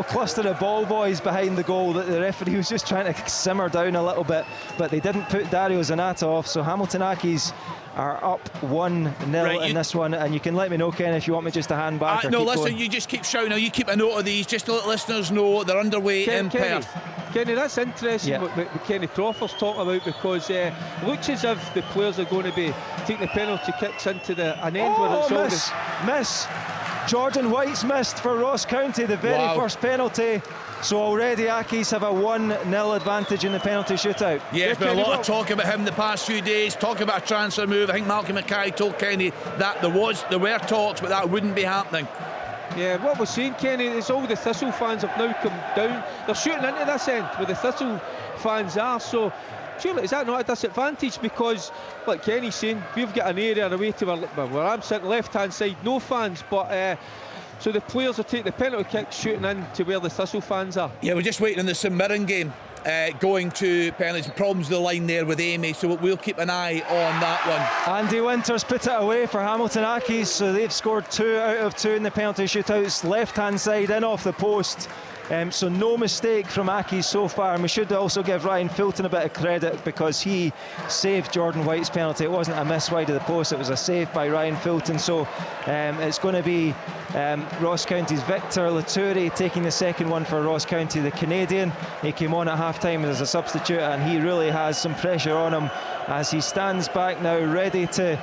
cluster of ball boys behind the goal that the referee was just trying to simmer down a little bit, but they didn't put Dario Zanatta off. So Hamilton Accies are up 1-0 in this one, and you can let me know, Ken, if you want me just to hand back. No, listen, you just keep shouting. You keep a note of these, just to let listeners know they're underway in Perth. Kenny, that's interesting what Kenny Crawford's talking about, because it looks as if the players are going to be taking the penalty kicks into an end where it's miss. Jordan White's missed for Ross County, the very first penalty. So already Accies have a 1-0 advantage in the penalty shootout. Yeah, there's been a lot of talk about him the past few days, talking about a transfer move. I think Malcolm Mackay told Kenny that there were talks, but that wouldn't be happening. Yeah, what we're saying, Kenny, is all the Thistle fans have now come down. They're shooting into this end where the Thistle fans are. So surely is that not a disadvantage? Because, like Kenny's saying, we've got an area away to where I'm sitting, left-hand side, no fans, but so the players are taking the penalty kick, shooting in to where the Thistle fans are. Yeah, we're just waiting on the St Mirren game, going to penalties. Problems with the line there with Amy, so we'll keep an eye on that one. Andy Winters put it away for Hamilton Accies, so they've scored 2 out of 2 in the penalty shootouts, left-hand side in off the post. So no mistake from Accies so far, and we should also give Ryan Fulton a bit of credit because he saved Jordan White's penalty. It wasn't a miss wide of the post, it was a save by Ryan Fulton. So it's going to be Ross County's Victor Laturi taking the second one for Ross County, the Canadian. He came on at half-time as a substitute, and he really has some pressure on him as he stands back now, ready to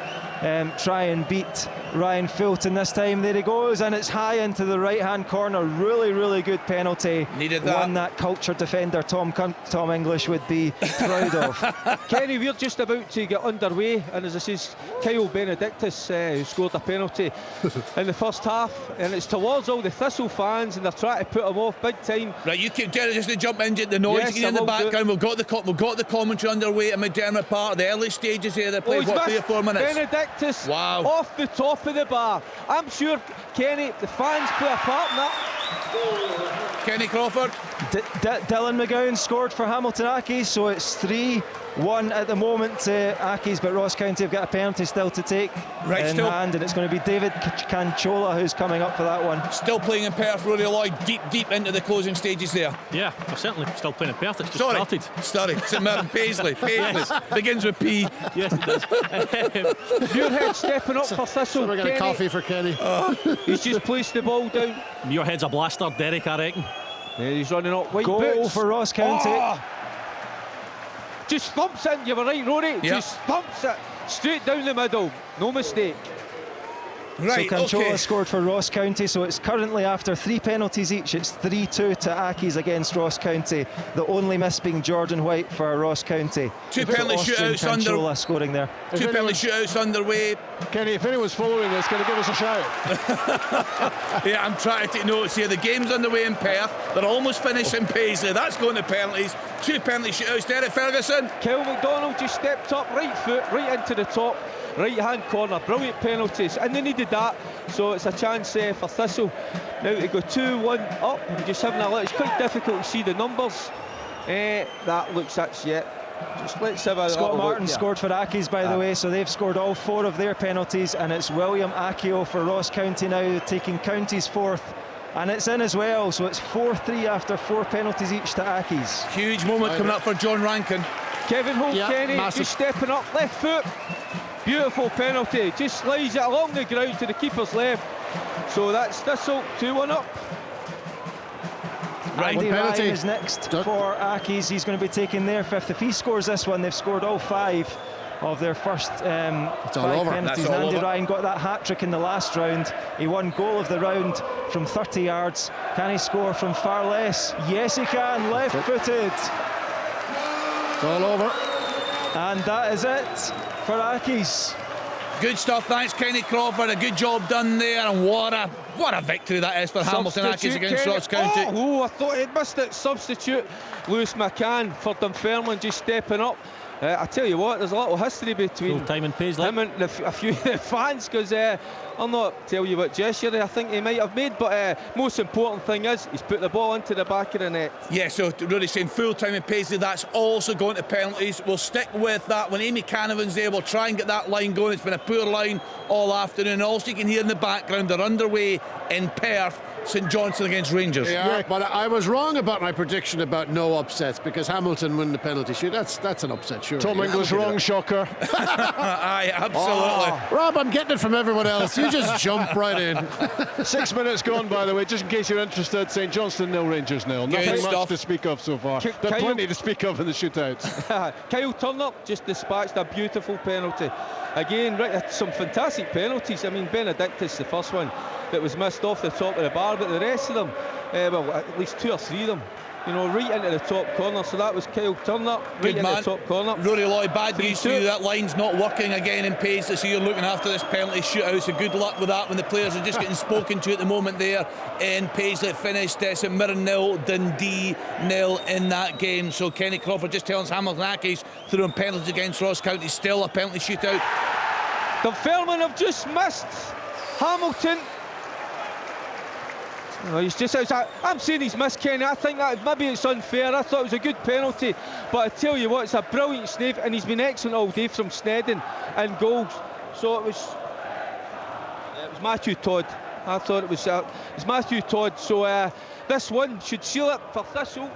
try and beat Ryan Fulton this time. There he goes, and it's high into the right-hand corner. Really good penalty. Needed that. One that cultured defender Tom English would be proud of. Kenny, we're just about to get underway, and as I says, Kyle Benedictus who scored a penalty in the first half, and it's towards all the Thistle fans, and they're trying to put them off big time. Right, you keep just to jump into the noise in the background. We've got the commentary underway at McDermott Park. The early stages here, they're playing 3 or 4 minutes. Benedictus off the top of the bar. I'm sure, Kenny, the fans play a part in that. Kenny Crawford. Dylan McGowan scored for Hamilton Accies, so it's 3-1 at the moment to Accies, but Ross County have got a penalty still to take in hand, and it's going to be David Canchola who's coming up for that one. Still playing in Perth, Rory Lloyd, deep into the closing stages there. Yeah, they're certainly still playing in Perth. It's just started. Sorry, St Mirren, Paisley. Begins with P. Yes, it does. Muirhead stepping up for Thistle. So we're getting a coffee for Kenny. He's just placed the ball down. Muirhead's a blaster, Derek, I reckon. Yeah, he's running up. White Goal boots for Ross County. Just thumps it. You were right, Rory. Just thumps it straight down the middle. No mistake. Right, so Canchola scored for Ross County, so it's currently after 3 penalties each, it's 3-2 to Accies against Ross County. The only miss being Jordan White for Ross County. 2 penalty shootouts under. Scoring there. 2 penalty shootouts underway. Kenny, if anyone's following this, can you give us a shout? Yeah, I'm trying to take notes here. The game's underway in Perth. They're almost finished in Paisley. That's going to penalties. 2 penalty shootouts. Derek Ferguson. Kyle McDonald just stepped up, right foot, right into the top right-hand corner. Brilliant penalties, and they needed that, so it's a chance for Thistle now to go 2-1 up. I'm just having a look. It's quite difficult to see the numbers. That looks actually it. Just let's have a Scott Martin look, scored for Accies, by the way, so they've scored all 4 of their penalties, and it's William Akio for Ross County now, taking County's 4th. And it's in as well, so it's 4-3 after 4 penalties each to Accies. Huge moment coming up for John Rankin. Kevin Holt, Kenny, just stepping up, left foot. Beautiful penalty, just slides it along the ground to the keeper's left. So that's Thistle, 2-1 up. Andy Ryan is next for Accies. He's going to be taking their 5th. If he scores this one, they've scored all 5 of their first 5 penalties. And Andy Ryan got that hat-trick in the last round. He won goal of the round from 30 yards. Can he score from far less? Yes, he can. Left-footed. It's all over. And that is it for Accies. Good stuff, thanks Kenny Crawford, a good job done there, and what a victory that is for Hamilton Accies against Ross County. I thought he'd missed it. Substitute Lewis McCann for Dunfermline, just stepping up. I tell you what, there's a little history between full time in Paisley. him and a few fans, because I'll not tell you what gesture I think he might have made, but most important thing is he's put the ball into the back of the net. Yeah, so really saying full time in Paisley, that's also going to penalties. We'll stick with that. When Amy Canavan's there, we'll try and get that line going. It's been a poor line all afternoon. Also, you can hear in the background, they're underway in Perth. St Johnstone against Rangers. Yeah, but I was wrong about my prediction about no upsets, because Hamilton win the penalty shoot. That's an upset, sure. Tom Inglis wrong, shocker. Aye, absolutely. Rob, I'm getting it from everyone else. You just jump right in. 6 minutes gone, by the way, just in case you're interested. St Johnstone 0, Rangers 0. Nothing much to speak of so far. There's plenty to speak of in the shootouts. Kyle Turner just dispatched a beautiful penalty. Again, right, some fantastic penalties. I mean, Benedictus, the first one that was missed off the top of the bar, but the rest of them, well, at least 2 or 3 of them, you know, right into the top corner. So that was Kyle Turner, right into the top corner. Rory Lloyd, bad news for you. That line's not working again in Paisley, so you're looking after this penalty shootout. So good luck with that when the players are just getting spoken to at the moment there in Paisley. It finished St Mirren 0, Dundee 0 in that game. So Kenny Crawford just telling us Hamilton Accies throwing penalties against Ross County. Still a penalty shootout. The Fairmen have just missed Hamilton. No, he's just outside. I'm saying he's missed, Kenny. I think that maybe it's unfair. I thought it was a good penalty, but I tell you what, it's a brilliant save, and he's been excellent all day from Snedden and goals. So it was Matthew Todd. I thought it was Matthew Todd. So this one should seal it for Thistle.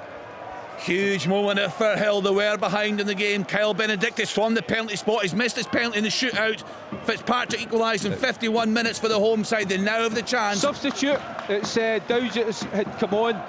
Huge moment for Hill. They were behind in the game. Kyle Benedictus from the penalty spot. He's missed his penalty in the shootout. Fitzpatrick equalised in 51 minutes for the home side. They now have the chance. Substitute. It's Dowsett had come on.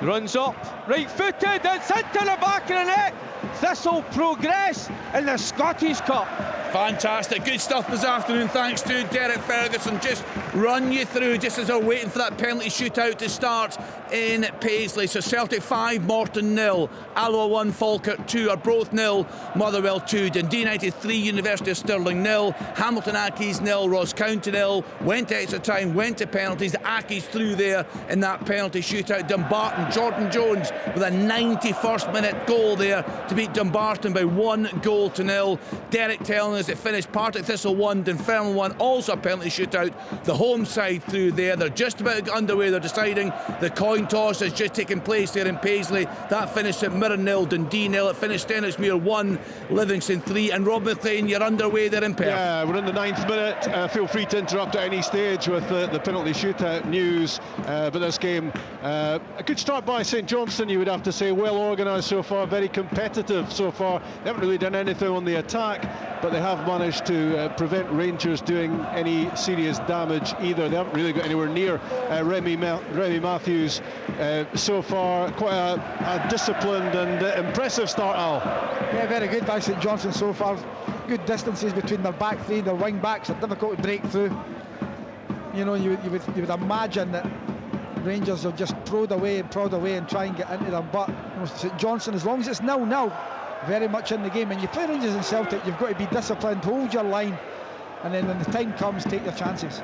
Runs up. Right footed. It's into the back of the net. Thistle progress in the Scottish Cup. Fantastic. Good stuff this afternoon. Thanks to Derek Ferguson. Just run you through just as they're waiting for that penalty shootout to start in Paisley. So Celtic 5, Morton 0, Alloa 1, Falkirk 2, Arbroath 0, Motherwell 2, Dundee United 3, University of Stirling 0, Hamilton Accies 0, Ross County 0, went to extra time, went to penalties. The Accies through there in that penalty shootout. Dumbarton, Jordan Jones with a 91st minute goal there to beat Dumbarton by 1-0. Derek telling us it finished Partick Thistle 1, Dunfermline 1, also a penalty shootout. The home side through there. They're just about to get underway. They're deciding. The coin toss has just taken place there in Paisley. That finished at Mirren 0, Dundee 0. It finished Stenhousemuir 1, Livingston 3. And Rob McLean, you're underway there in Perth. Yeah, we're in the 9th minute. Feel free to interrupt at any stage with the penalty shootout news. But this game, a good start by St Johnstone, you would have to say. Well organised so far, very competitive so far. They haven't really done anything on the attack, but they have managed to prevent Rangers doing any serious damage either. They haven't really got anywhere near Remy Matthews so far. Quite a disciplined and impressive start, Al. Yeah, very good by St Johnstone so far. Good distances between their back three, their wing backs are difficult to break through. You know, you would imagine that Rangers will just prod away and try and get into them, but you know, St Johnstone, as long as it's 0-0, very much in the game. And you play Rangers and Celtic, you've got to be disciplined, hold your line, and then when the time comes, take your chances.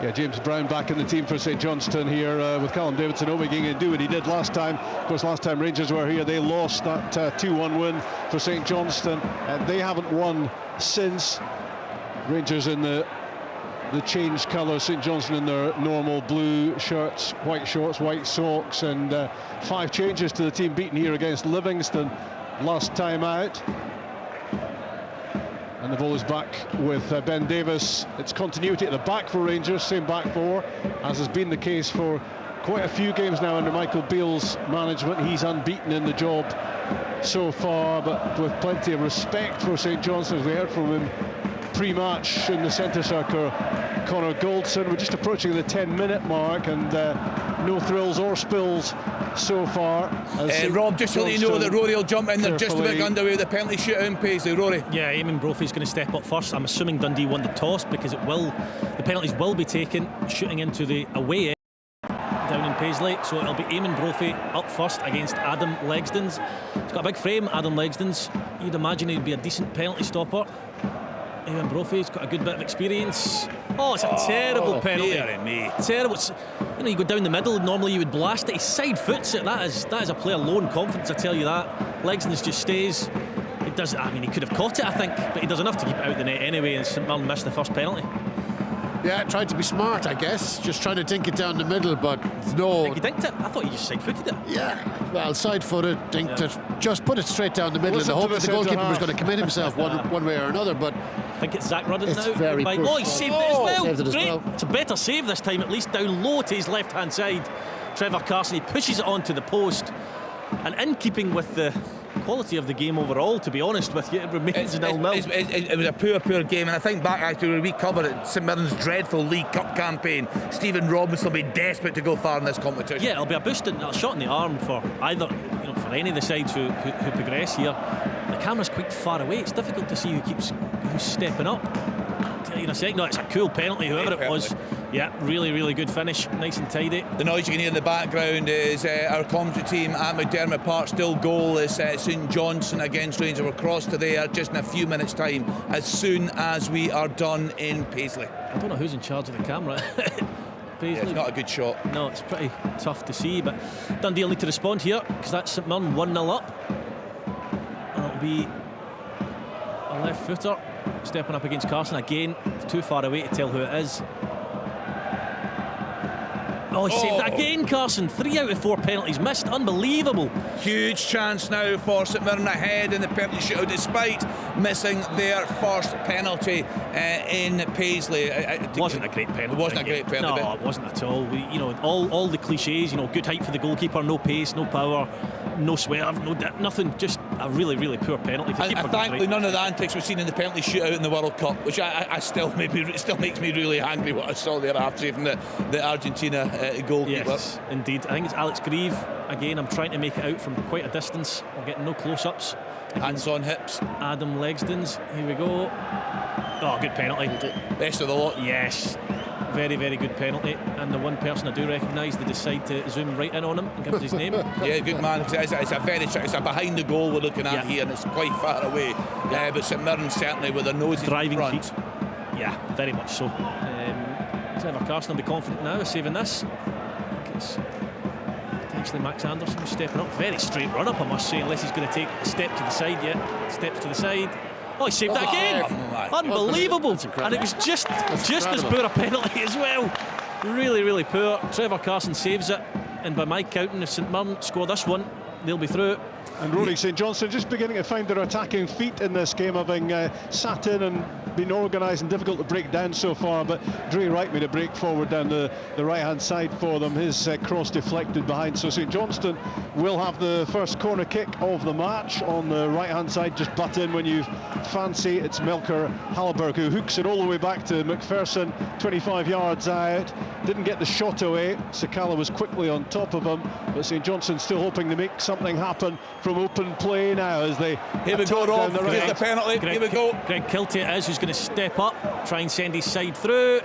Yeah, James Brown back in the team for St Johnstone here with Callum Davidson hoping to do what he did last time. Of course, last time Rangers were here, they lost that 2-1 win for St Johnstone. They haven't won since. Rangers in the changed colours, St Johnstone in their normal blue shirts, white shorts, white socks, and 5 changes to the team beaten here against Livingston last time out. And the ball is back with Ben Davis. It's continuity at the back for Rangers, same back four, as has been the case for quite a few games now under Michael Beale's management. He's unbeaten in the job so far, but with plenty of respect for St Johnstone, as we heard from him pre-match in the centre circle. Connor Goldson, we're just approaching the 10-minute mark, and no thrills or spills so far. Rob, just to let you know that Rory will jump in. They're just about underway with the penalty shootout in Paisley. Rory. Yeah, Eamon Brophy's going to step up first. I'm assuming Dundee won the toss because the penalties will be taken shooting into the away end down in Paisley, so it'll be Eamon Brophy up first against Adam Legsdons. He's got a big frame, Adam Legsdons. You'd imagine he'd be a decent penalty stopper. Eamon Brophy's got a good bit of experience. Oh, it's a terrible penalty. Terrible. You know, you go down the middle, normally you would blast it. He side foots it. That is a player low in confidence, I tell you that. Legsdons just stays. He does. I mean, he could have caught it, I think, but he does enough to keep it out the net anyway, and St Mirren missed the first penalty. Yeah, tried to be smart, I guess. Just trying to dink it down the middle, but no. I think he dinked it. I thought he just side-footed it. Yeah, well, side-footed, dinked it. Just put it straight down the middle in the Listen hope to that the the goalkeeper centre was half. going to commit himself one way or another, but I think it's Zach Rudden It's now. very poor. Oh, he saved it as well. Saved it as Great. well. It's a better save this time, at least down low to his left-hand side. Trevor Carson, he pushes it onto the post. And in keeping with the quality of the game overall, to be honest with you, it remains 0-0. It was a poor game, and I think back actually when we covered it, St Mirren's dreadful League Cup campaign, Stephen Robinson will be desperate to go far in this competition. Yeah, it'll be a shot in the arm for either, for any of the sides who progress here. The camera's quite far away. It's difficult to see who's stepping up. I'll tell you in a second. No, it's a cool penalty, whoever it was. Yeah, really good finish, nice and tidy. The noise you can hear in the background is our commentary team at McDermott Park. Still goalless. St Johnstone against Rangers. We're across to there just in a few minutes' time, as soon as we are done in Paisley. I don't know who's in charge of the camera. Yeah, it's not a good shot. No, it's pretty tough to see, but Dundee will need to respond here because that's St Mirren 1-0 up. And it'll be a left footer stepping up against Carson again. It's too far away to tell who it is. Oh, he saved it again, Carson. 3 out of 4 penalties missed. Unbelievable. Huge chance now for St Mirren ahead in the penalty shootout, despite missing their first penalty in Paisley. It wasn't a great penalty. It wasn't a great penalty. No, it wasn't at all. All the cliches. Good height for the goalkeeper, no pace, no power, no swerve, nothing. Just a really poor penalty. And thankfully, none of the antics we've seen in the penalty shootout in the World Cup, which I still makes me really angry what I saw there after saving the Argentina goalkeeper. Yes, indeed. I think it's Alex Grieve again. I'm trying to make it out from quite a distance. I'm getting no close-ups. Hands on hips. Adam Legston's. Here we go. Oh, good penalty. Best of the lot. Yes. Very good penalty. And the one person I do recognise, they decide to zoom right in on him and give us his name. Yeah, good man. It's a behind the goal we're looking at here, and it's quite far away. But St Mirren certainly with their noses driving in front. feet. Yeah, very much so. Trevor Carson will be confident now of saving this. I think it's potentially Max Anderson who's stepping up. Very straight run up, I must say, unless he's going to take a step to the side yet. Steps to the side. Oh, he saved that again! Unbelievable! And it was just as poor a penalty as well. Really poor. Trevor Carson saves it, and by my counting, if St Mirren score this one, they'll be through. And Rory St Johnstone just beginning to find their attacking feet in this game, having sat in and been organised and difficult to break down so far. But Dre Wright made a break forward down the right-hand side for them. His cross deflected behind. So St Johnstone will have the first corner kick of the match on the right-hand side. Just butt in when you fancy. It's Melker Halberg who hooks it all the way back to McPherson, 25 yards out. Didn't get the shot away. Sakala was quickly on top of him, but St Johnstone still hoping to make something happen from open play now as they here we go, Rob. Here's the penalty. Here we go. Greg Kilty it is who's going to step up, try and send his side through.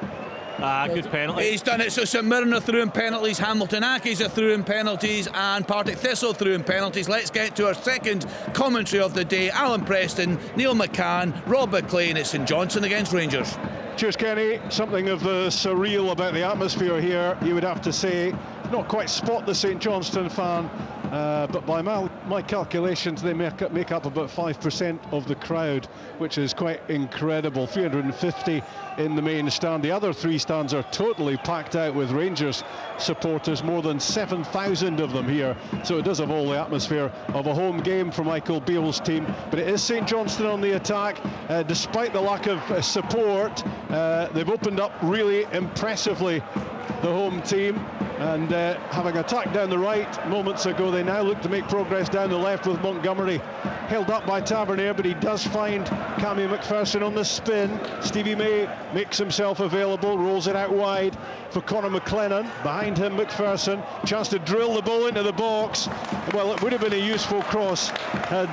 Good penalty. He's done it. So St Mirren are through in penalties, Hamilton Accies are through in penalties, and Partick Thistle through in penalties. Let's get to our second commentary of the day. Alan Preston, Neil McCann, Rob McLean. It's St Johnstone against Rangers. Cheers, Kenny. Something of the surreal about the atmosphere here, you would have to say. Not quite spot the St Johnstone fan, but by my calculations, they make up about 5% of the crowd, which is quite incredible. 350 in the main stand. The other 3 stands are totally packed out with Rangers supporters, more than 7,000 of them here. So it does have all the atmosphere of a home game for Michael Beale's team. But it is St Johnstone on the attack. Despite the lack of support, they've opened up really impressively, the home team, and having attacked down the right moments ago, they now look to make progress down the left with Montgomery held up by Tavernier, but he does find Cammy McPherson on the spin. Stevie May makes himself available, rolls it out wide for Conor McLennan. Behind him, McPherson, chance to drill the ball into the box. Well, it would have been a useful cross had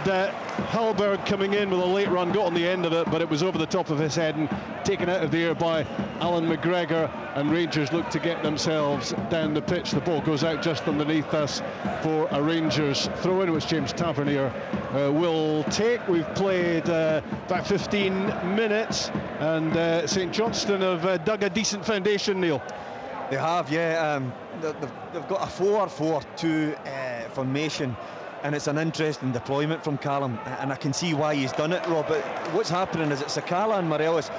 Halberg coming in with a late run got on the end of it, but it was over the top of his head and taken out of the air by Alan McGregor, and Rangers look to get themselves down the pitch. The ball goes out just underneath us for a Rangers throw-in, which James Tavernier will take. We've played about 15 minutes, and St Johnstone have dug a decent foundation, Neil. They have, yeah. They've got a 4-4-2 formation, and it's an interesting deployment from Callum, and I can see why he's done it, Rob. But what's happening is that Sakala and Morelos,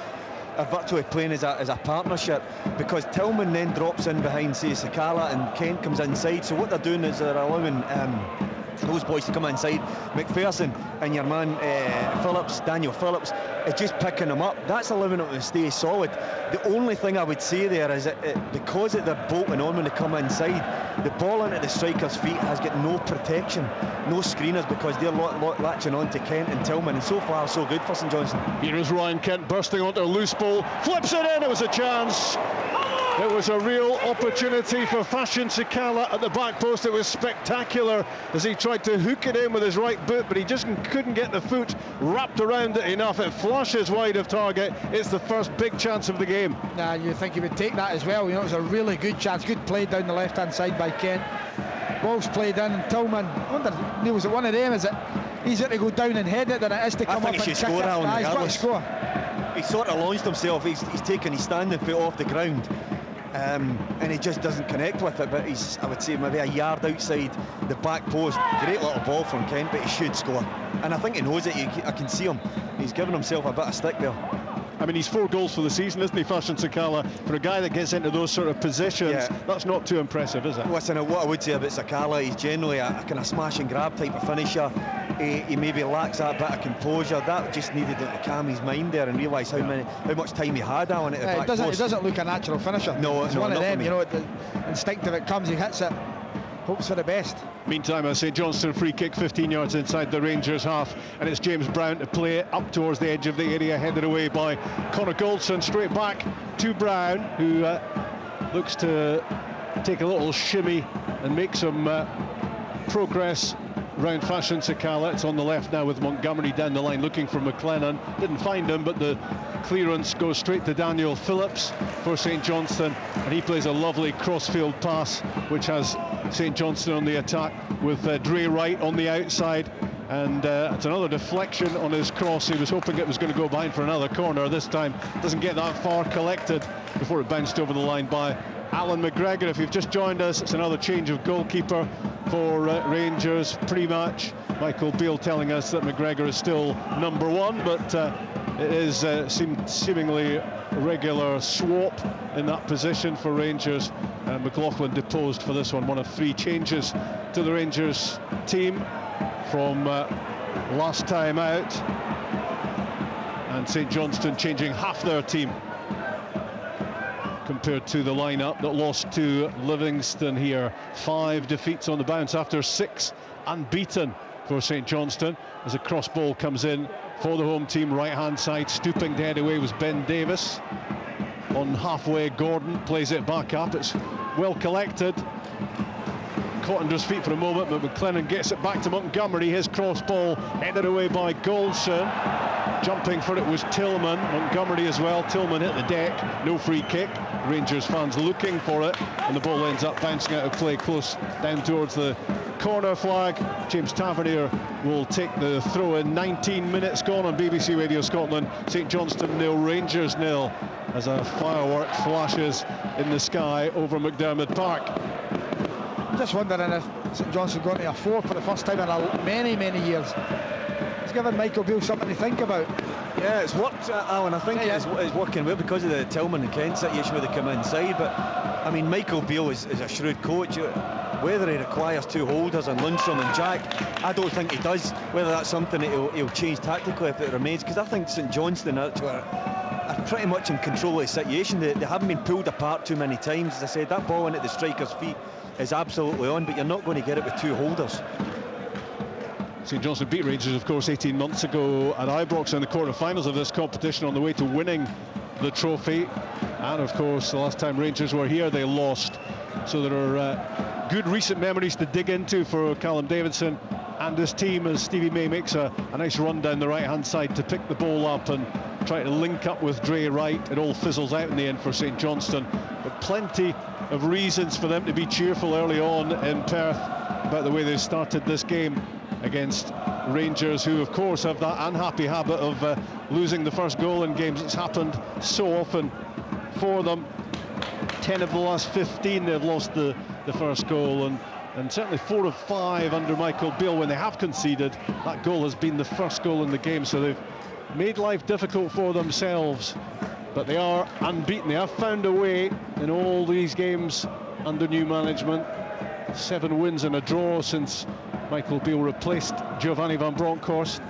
are virtually playing as a partnership, because Tillman then drops in behind, say, Sakala, and Kent comes inside. So what they're doing is they're allowing those boys to come inside. McPherson and your man Daniel Phillips, is just picking them up. That's allowing them to stay solid. The only thing I would say there is that because they're bolting on when they come inside, the ball into the striker's feet has got no protection, no screeners, because they're latching on to Kent and Tillman, and so far so good for St Johnstone. Here is Ryan Kent bursting onto a loose ball, flips it in, it was a chance. It was a real opportunity for Fashion Sakala at the back post. It was spectacular as he tried to hook it in with his right boot, but he just couldn't get the foot wrapped around it enough. It flashes wide of target. It's the first big chance of the game. Nah, you think he would take that as well. You know, it was a really good chance. Good play down the left-hand side by Kent. Ball's played in, and Tillman, I wonder, Neil, was it one of them? Is it easier to go down and head it than it is to come up and kick it? He's got to score. He sort of launched himself. He's taken his standing foot off the ground. And he just doesn't connect with it, but he's, I would say, maybe a yard outside the back post. Great little ball from Kent, but he should score, and I think he knows it. I can see him, he's given himself a bit of stick there. I mean, he's 4 goals for the season, isn't he, Fashion Sakala? For a guy that gets into those sort of positions, that's not too impressive, is it? Listen, what I would say about Sakala, he's generally a kind of smash and grab type of finisher. He maybe lacks that bit of composure. That just needed to calm his mind there and realise how much time he had on it. It doesn't look a natural finisher. No, it's one of them, you know, instinctive it comes, he hits it, hopes for the best. Meantime, a St Johnstone free kick 15 yards inside the Rangers half, and it's James Brown to play it up towards the edge of the area, headed away by Connor Goldson. Straight back to Brown, who looks to take a little shimmy and make some progress round Fashion Sakala. It's on the left now with Montgomery down the line looking for McLennan. Didn't find him, but the clearance goes straight to Daniel Phillips for St Johnstone, and he plays a lovely crossfield pass which has St Johnstone on the attack with Dre Wright on the outside, and it's another deflection on his cross. He was hoping it was going to go behind for another corner. This time doesn't get that far, collected before it bounced over the line by Alan McGregor. If you've just joined us, it's another change of goalkeeper for Rangers pre-match. Michael Beale telling us that McGregor is still number 1, but it is seemingly a regular swap in that position for Rangers. McLaughlin deposed for this one of 3 changes to the Rangers team from last time out, and St Johnstone changing half their team compared to the lineup that lost to Livingston here. 5 defeats on the bounce after 6 unbeaten for St Johnstone, as a cross ball comes in for the home team. Right hand side, stooping to head away was Ben Davis. On halfway, Gordon plays it back up. It's well collected, caught under his feet for a moment, but McLennan gets it back to Montgomery. His cross ball headed away by Goldson. Jumping for it was Tillman. Montgomery as well. Tillman hit the deck. No free kick. Rangers fans looking for it, and the ball ends up bouncing out of play close down towards the corner flag. James Tavernier will take the throw in. 19 minutes gone on BBC Radio Scotland. St Johnstone 0, Rangers 0, as a firework flashes in the sky over McDermott Park. I'm just wondering if St Johnstone got to a 4 for the first time in many years. It's given Michael Beale something to think about. Yeah, it's worked, Alan. I think it's working well because of the Tillman and Kent situation where they come inside. But I mean, Michael Beale is a shrewd coach. Whether he requires 2 holders and Lundstrom and Jack, I don't think he does. Whether that's something that he'll change tactically if it remains, because I think St Johnstone are pretty much in control of the situation. They haven't been pulled apart too many times. As I said, that ball into the striker's feet is absolutely on, but you're not going to get it with 2 holders. St Johnstone beat Rangers, of course, 18 months ago at Ibrox in the quarter-finals of this competition, on the way to winning the trophy. And of course, the last time Rangers were here, they lost. So there are good recent memories to dig into for Callum Davidson and his team, as Stevie May makes a nice run down the right-hand side to pick the ball up and try to link up with Dre Wright. It all fizzles out in the end for St Johnstone, but plenty of reasons for them to be cheerful early on in Perth about the way they started this game against Rangers, who of course have that unhappy habit of losing the first goal in games. It's happened so often for them. 10 of the last 15 they've lost the first goal, and certainly 4 of 5 under Michael Beale when they have conceded. That goal has been the first goal in the game, so they've made life difficult for themselves but they are unbeaten. They have found a way in all these games under new management. 7 wins and a draw since Michael Beale replaced Giovanni van Bronckhorst.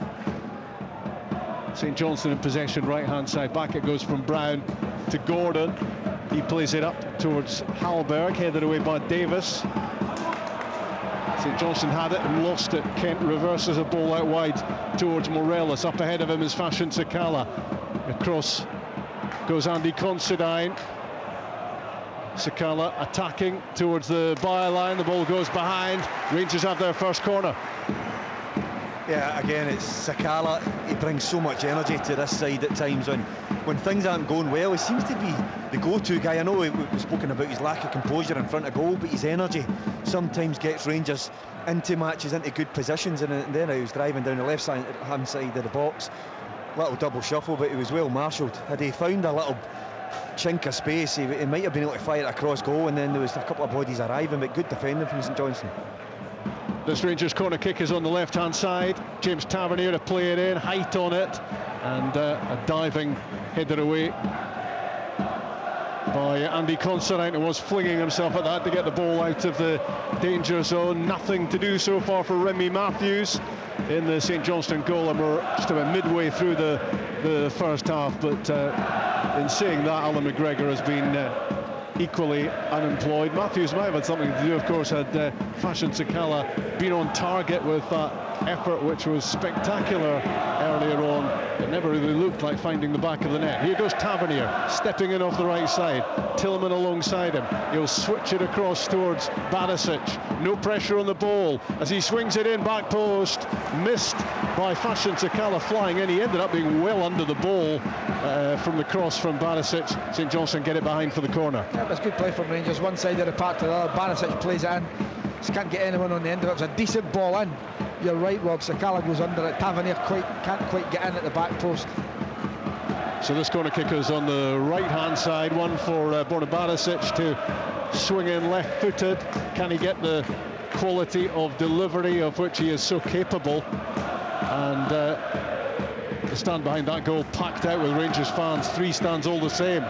St Johnstone in possession, right-hand side. Back it goes from Brown to Gordon. He plays it up towards Hallberg, headed away by Davis. St Johnstone had it and lost it. Kent reverses a ball out wide towards Morelos. Up ahead of him is Fashion Sakala. Across goes Andy Considine. Sakala attacking towards the byline. The ball goes behind. Rangers have their first corner. Yeah, again, it's Sakala. He brings so much energy to this side at times. When things aren't going well, he seems to be the go-to guy. I know we've spoken about his lack of composure in front of goal, but his energy sometimes gets Rangers into matches, into good positions. And then he was driving down the left-hand side of the box. Little double shuffle, but he was well marshalled. Had he found a little chink of space, he might have been able to fire it across goal, and then there was a couple of bodies arriving, but good defending from St Johnstone. This Rangers corner kick is on the left-hand side. James Tavernier to play it in, height on it, and a diving header away by Andy Considine, who was flinging himself at that to get the ball out of the danger zone. Nothing to do so far for Remy Matthews in the St Johnstone goal, and we're just about midway through the first half. But in saying that, Alan McGregor has been equally unemployed. Matthews might have had something to do, of course, had Fashion Sakala been on target with that effort, which was spectacular earlier on. It never really looked like finding the back of the net. Here goes Tavernier, stepping in off the right side. Tillman alongside him. He'll switch it across towards Barisic. No pressure on the ball as he swings it in, back post. Missed by Fashion Sakala flying in. He ended up being well under the ball from the cross from Barisic. St Johnstone get it behind for the corner. Yeah, that's good play from Rangers. One side of the park to the other. Barisic plays it in. Just can't get anyone on the end of it. It's a decent ball in. You're right, Rob. Sakala goes under it. Tavernier can't quite get in at the back post. So this corner kick is on the right-hand side. One for Borna Barisic to swing in left-footed. Can he get the quality of delivery of which he is so capable? And the stand behind that goal packed out with Rangers fans. 3 stands all the same.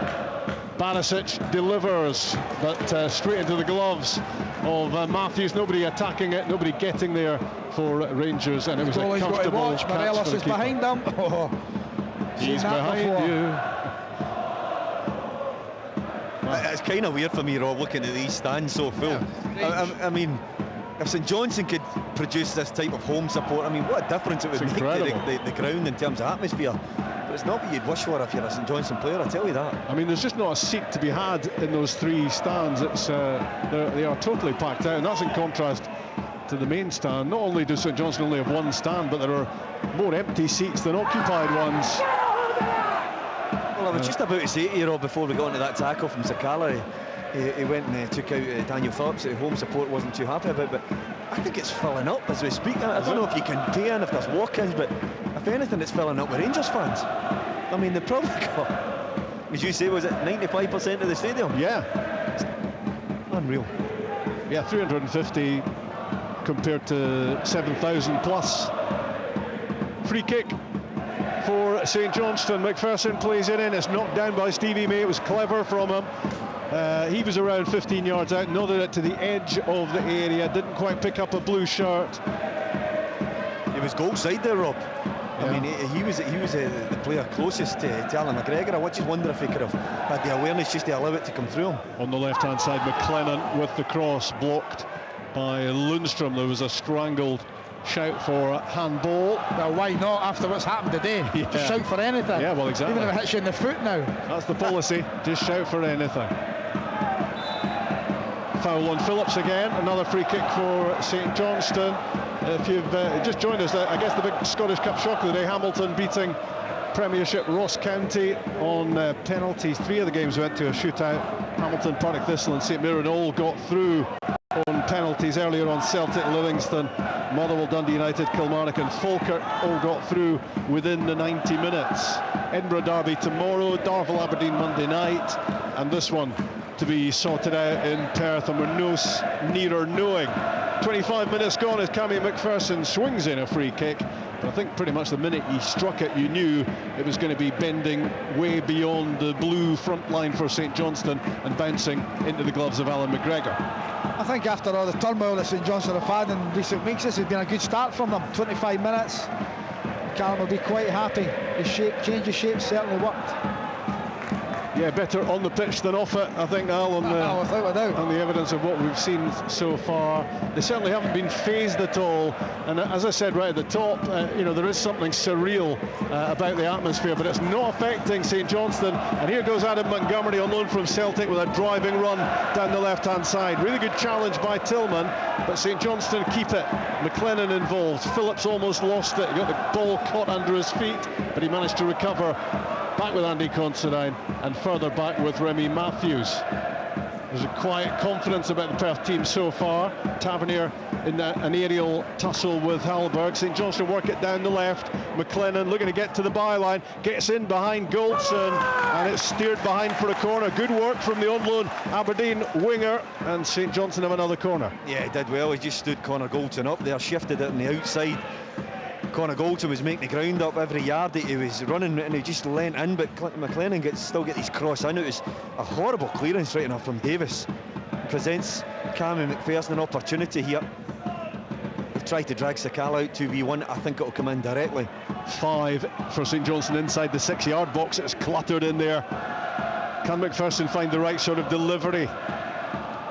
Barisic delivers, but straight into the gloves of Matthews. Nobody attacking it, nobody getting there for Rangers, and it was a comfortable catch. Morelos is behind them. Oh, he's behind you. It's kind of weird for me, Rob, looking at these stands so full. Yeah. I mean, if St Johnstone could produce this type of home support, I mean, what a difference it would make to the ground in terms of atmosphere. But it's not what you'd wish for if you're a St Johnstone player, I tell you that. I mean, there's just not a seat to be had in those 3 stands. It's they are totally packed out, and that's in contrast to the main stand. Not only does St Johnstone only have 1 stand, but there are more empty seats than occupied ones. Well, I was just about to say to you, Rob, before we got into that tackle from Sakala, he went and took out Daniel Phillips, that home support wasn't too happy about, but I think it's filling up as we speak. I don't know if you can pay in, if there's walk-ins, but if anything, it's filling up with Rangers fans. I mean, they probably got, as you say, was it 95% of the stadium? Yeah. It's unreal. Yeah, 350 compared to 7,000 plus. Free kick for St Johnstone. McPherson plays it in. It's knocked down by Stevie May. It was clever from him. He was around 15 yards out, nodded it to the edge of the area, didn't quite pick up a blue shirt. He was goal side there, Rob. Yeah. I mean, he was the player closest to Alan McGregor. I just wonder if he could have had the awareness just to allow it to come through him. On the left-hand side, McLennan with the cross blocked by Lundstrom. There was a strangled shout for handball. Well, why not after what's happened today? Yeah. Just shout for anything. Yeah, well, exactly. Even if it hits you in the foot now. That's the policy. Just shout for anything. Foul on Phillips again. Another free kick for St Johnstone. If you've just joined us, I guess the big Scottish Cup shock of the day, Hamilton beating Premiership Ross County on penalties. 3 of the games went to a shootout. Hamilton, Partick Thistle and St Mirren all got through on penalties. Earlier on, Celtic, Livingston, Motherwell, Dundee United, Kilmarnock and Falkirk all got through within the 90 minutes. Edinburgh Derby tomorrow, Darvel Aberdeen Monday night, and this one to be sorted out in Perth, and we're no nearer knowing 25 minutes gone as Cammy McPherson swings in a free kick. But I think pretty much the minute he struck it, you knew it was going to be bending way beyond the blue front line for St Johnstone and bouncing into the gloves of Alan McGregor. I think after all the turmoil that St Johnstone have had in recent weeks, this has been a good start from them. 25 minutes. Callum will be quite happy. The change of shape certainly worked. Yeah, better on the pitch than off it, I think, Al, on the evidence of what we've seen so far. They certainly haven't been phased at all, and as I said right at the top, there is something surreal about the atmosphere, but it's not affecting St Johnstone. And here goes Adam Montgomery on loan from Celtic with a driving run down the left-hand side. Really good challenge by Tillman, but St Johnstone keep it. McLennan involved. Phillips almost lost it. He got the ball caught under his feet, but he managed to recover. Back with Andy Considine and further back with Remy Matthews. There's a quiet confidence about the Perth team so far. Tavernier in an aerial tussle with Hallberg. St Johnstone work it down the left. McLennan looking to get to the byline, gets in behind Goldson, and it's steered behind for a corner. Good work from the on loan Aberdeen winger, and St Johnstone have another corner. Yeah, he did well. He just stood Connor Goldson up there, shifted it on the outside. Connor Goldson was making the ground up every yard that he was running, and he just leant in, but McLennan still get his cross in. It was a horrible clearance right enough from Davis. Presents Cammy McPherson an opportunity here. He tried to drag Sakala out 2v1. I think it'll come in directly. 5 for St Johnstone inside the 6-yard box. It's cluttered in there. Can McPherson find the right sort of delivery?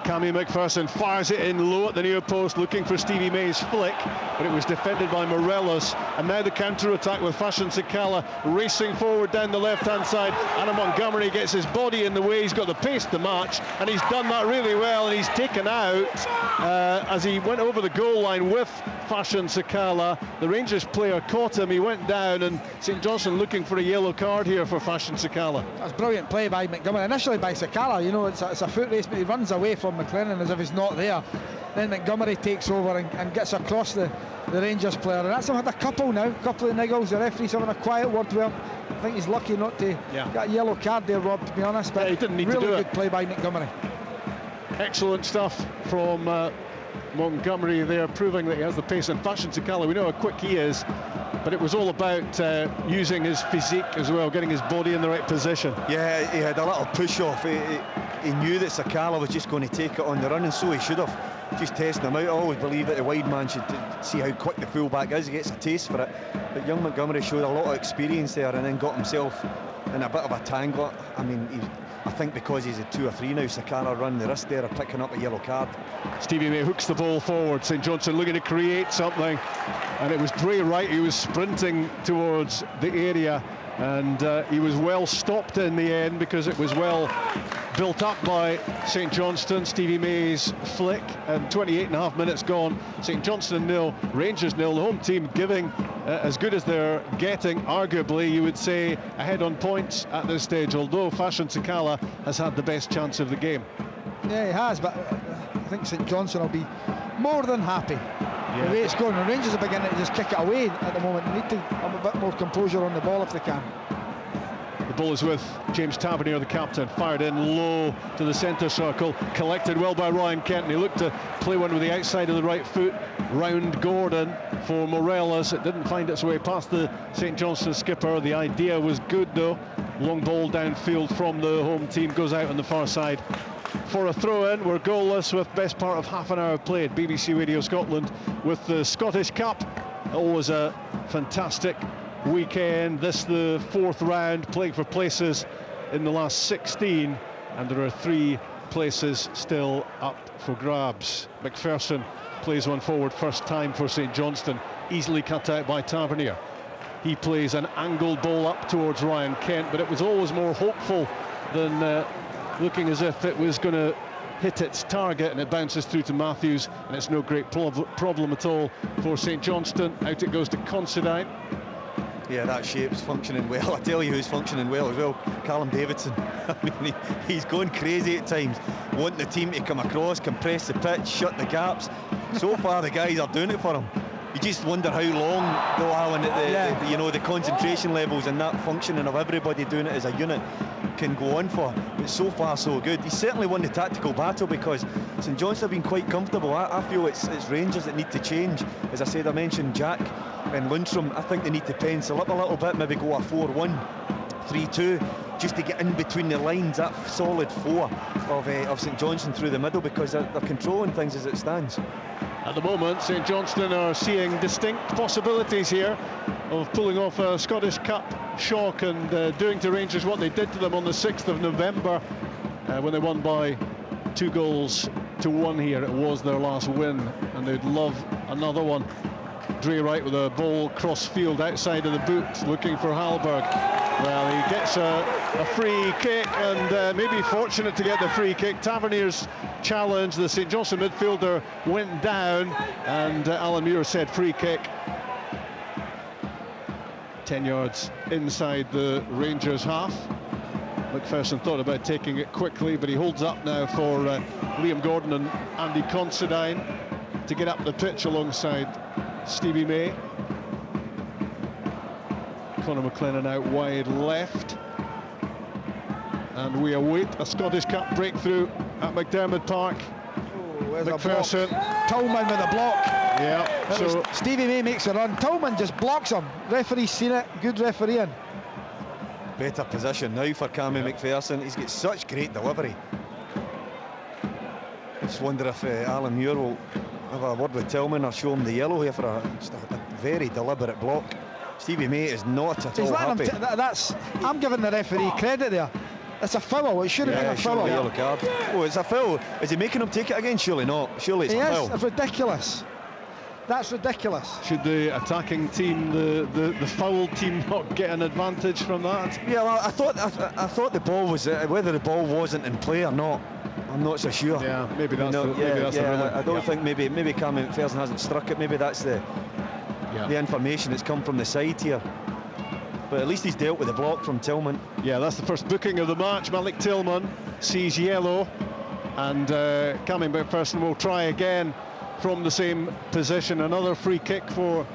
Cammy McPherson fires it in low at the near post, looking for Stevie May's flick, but it was defended by Morelos. And now the counter-attack with Fashion Sakala racing forward down the left-hand side. Adam Montgomery gets his body in the way. He's got the pace to match, and he's done that really well, and he's taken out as he went over the goal line with Fashion Sakala. The Rangers player caught him, he went down, and St Johnstone looking for a yellow card here for Fashion Sakala. That's brilliant play by Montgomery, initially by Sakala. It's a foot race, but he runs away from McLennan as if he's not there. Then Montgomery takes over and gets across the Rangers player, and that's had a couple of niggles. The referee's having a quiet word with him. I think he's lucky not to get a yellow card there, Rob, to be honest, but he didn't need really to do good play by Montgomery. Excellent stuff from Montgomery there, proving that he has the pace. And Fashion Sakala, we know how quick he is, but it was all about using his physique as well, getting his body in the right position. Yeah, he had a little push off. He knew that Sakala was just going to take it on the run, and so he should have. Just testing him out. I always believe that the wide man should see how quick the fullback is. He gets a taste for it, but young Montgomery showed a lot of experience there, and then got himself in a bit of a tangle. I mean, I think because he's at 2 or 3 now, Sakala run the risk there of picking up a yellow card. Stevie May hooks the ball forward. St Johnstone looking to create something, and it was Dre Wright who was sprinting towards the area, and he was well stopped in the end because it was well built up by St Johnstone. Stevie May's flick, and 28.5 minutes gone. St Johnstone 0, Rangers 0. The home team giving as good as they're getting, arguably you would say ahead on points at this stage, although Fashion Sakala has had the best chance of the game. Yeah, he has, but I think St Johnstone will be more than happy the way it's going. The Rangers are beginning to just kick it away at the moment. They need to have a bit more composure on the ball if they can. The ball is with James Tavernier, the captain. Fired in low to the centre circle. Collected well by Ryan Kent. And he looked to play one with the outside of the right foot round Gordon for Morelos. It didn't find its way past the St Johnstone skipper. The idea was good though. Long ball downfield from the home team. Goes out on the far side for a throw-in. We're goalless with best part of half an hour played. BBC Radio Scotland with the Scottish Cup. Always a fantastic weekend. This the 4th round, playing for places in the last 16, and there are 3 places still up for grabs. McPherson plays one forward, first time for St Johnstone, easily cut out by Tavernier. He plays an angled ball up towards Ryan Kent, but it was always more hopeful than looking as if it was going to hit its target, and it bounces through to Matthews, and it's no great problem at all for St Johnstone. Out it goes to Considine. Yeah, that shape's functioning well. I tell you who's functioning well as well, Callum Davidson. I mean, he's going crazy at times, wanting the team to come across, compress the pitch, shut the gaps. So far the guys are doing it for him. You just wonder how long they'll allow the concentration levels and that functioning of everybody doing it as a unit can go on for. but so far so good. He's certainly won the tactical battle because St Johnstone have been quite comfortable. I feel it's Rangers that need to change. As I said, I mentioned Jack and Lundstrom. I think they need to pencil up a little bit, maybe go a 4-1, 3-2, just to get in between the lines, that solid four of St Johnstone through the middle, because they're controlling things as it stands. At the moment, St Johnstone are seeing distinct possibilities here of pulling off a Scottish Cup shock and doing to Rangers what they did to them on the 6th of November when they won by 2-1 here. It was their last win, and they'd love another one. Dre Wright with a ball cross field outside of the boot, looking for Hallberg. Well, he gets a free kick, and maybe fortunate to get the free kick. Tavernier's challenge, the St Johnstone midfielder went down, and Alan Muir said free kick. 10 yards inside the Rangers half. McPherson thought about taking it quickly, but he holds up now for Liam Gordon and Andy Considine to get up the pitch alongside Stevie May. Conor McLennan out wide left, and we await a Scottish Cup breakthrough at McDermott Park. McPherson, Tolman with a block. Yeah, so Stevie May makes a run, Tolman just blocks him. Referee's seen it, good refereeing. Better position now for Cammy McPherson. He's got such great delivery. I just wonder if Alan Muir will have a word with Tillman or show him the yellow here for a very deliberate block. Stevie May is not at all happy. I'm giving the referee credit there. It's a foul. It should have been a foul. Yellow card. Oh, it's a foul. Is he making him take it again? Surely not. Surely it's a foul. It's ridiculous. That's ridiculous. should the attacking team, the foul team, not get an advantage from that? Yeah, well, I thought the ball was whether the ball wasn't in play or not, I'm not so sure. Yeah, maybe that's the ruling. I don't think maybe Cammy McPherson hasn't struck it. Maybe that's the information that's come from the side here. But at least he's dealt with the block from Tillman. Yeah, that's the first booking of the match. Malik Tillman sees yellow, and Cammy McPherson will try again from the same position. Another free kick for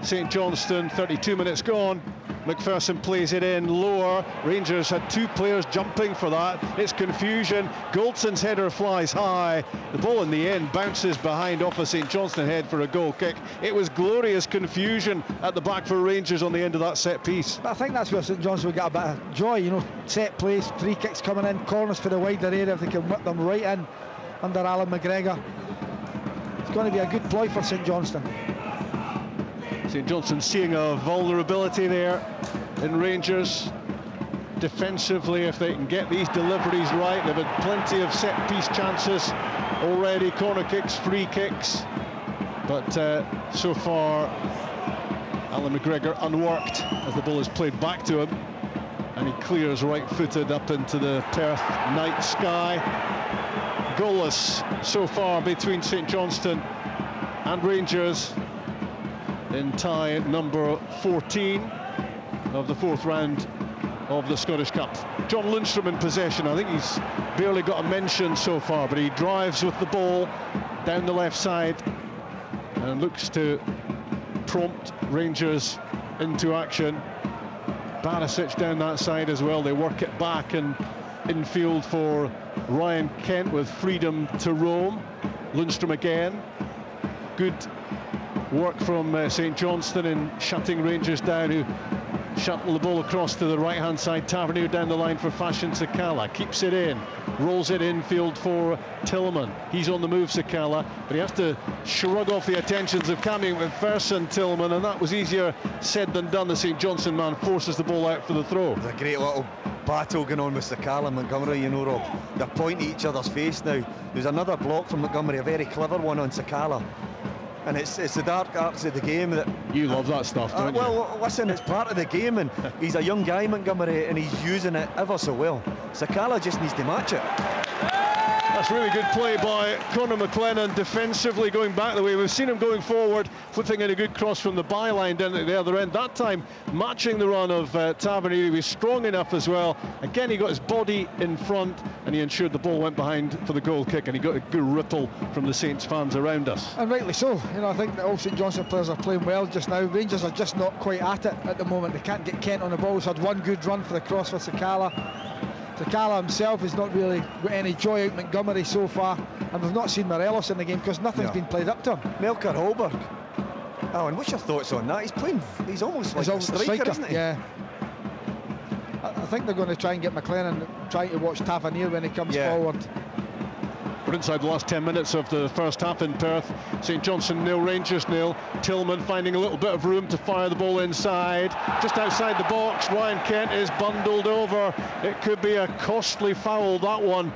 St Johnstone. 32 minutes gone. McPherson plays it in lower. Rangers had two players jumping for that. It's confusion. Goldson's header flies high. The ball in the end bounces behind off a St Johnstone head for a goal kick. It was glorious confusion at the back for Rangers on the end of that set piece. But I think that's where St Johnstone will get a bit of joy, you know, set plays, free kicks coming in, corners for the wider area if they can whip them right in under Alan McGregor. It's going to be a good ploy for St Johnstone. St Johnstone seeing a vulnerability there in Rangers defensively. If they can get these deliveries right, they've had plenty of set piece chances already, corner kicks, free kicks, but so far Alan McGregor unworked as the ball is played back to him, and he clears right-footed up into the Perth night sky. Goalless so far between St Johnstone and Rangers in tie number 14 of the fourth round of the Scottish Cup. John Lundstrom in possession. I think he's barely got a mention so far, but he drives with the ball down the left side and looks to prompt Rangers into action. Barisic down that side as well. They work it back and infield for Ryan Kent with freedom to roam. Lundstrom again. Good work from St Johnstone in shutting Rangers down, who shuttle the ball across to the right hand side. Tavernier down the line for Fashion Sakala, keeps it in, rolls it infield for Tillman. He's on the move, Sakala, but he has to shrug off the attentions of Cammy McPherson. Tillman, and that was easier said than done. The St Johnstone man forces the ball out for the throw. There's a great little battle going on with Sakala and Montgomery, you know, Rob. They're pointing at each other's face now. There's another block from Montgomery, a very clever one on Sakala. And it's the dark arts of the game that... You love that stuff, don't you? Well, listen, it's part of the game, and he's a young guy, Montgomery, and he's using it ever so well. Sakala just needs to match it. That's really good play by Conor McLennan, defensively going back the way. We've seen him going forward, flipping in a good cross from the byline down at the other end. That time, matching the run of Tavernier. He was strong enough as well. Again, he got his body in front, and he ensured the ball went behind for the goal kick, and he got a good ripple from the Saints fans around us. And rightly so. You know, I think that all St Johnstone players are playing well just now. Rangers are just not quite at it at the moment. They can't get Kent on the ball. He's had one good run for the cross for Sakala. Sakala himself has not really got any joy out Montgomery so far, and we've not seen Morelos in the game because nothing's been played up to him. Melker Holberg. Alan, what's your thoughts on that? He's almost like a striker, isn't he? Yeah. I think they're going to try and get McLennan trying to watch Tavernier when he comes forward. We're inside the last 10 minutes of the first half in Perth. St Johnstone 0, Rangers 0. Tillman finding a little bit of room to fire the ball inside. Just outside the box, Ryan Kent is bundled over. It could be a costly foul, that one.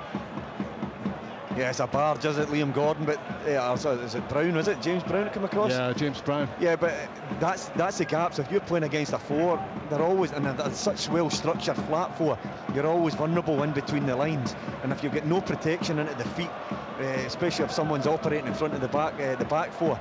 Yeah, it's a barge, is it, Liam Gordon? But is it Brown? Was it James Brown that come across? Yeah, James Brown. Yeah, but that's the gap. So if you're playing against a 4, they're always, and they're such well-structured flat 4, you're always vulnerable in between the lines. And if you get no protection into the feet, especially if someone's operating in front of the back 4,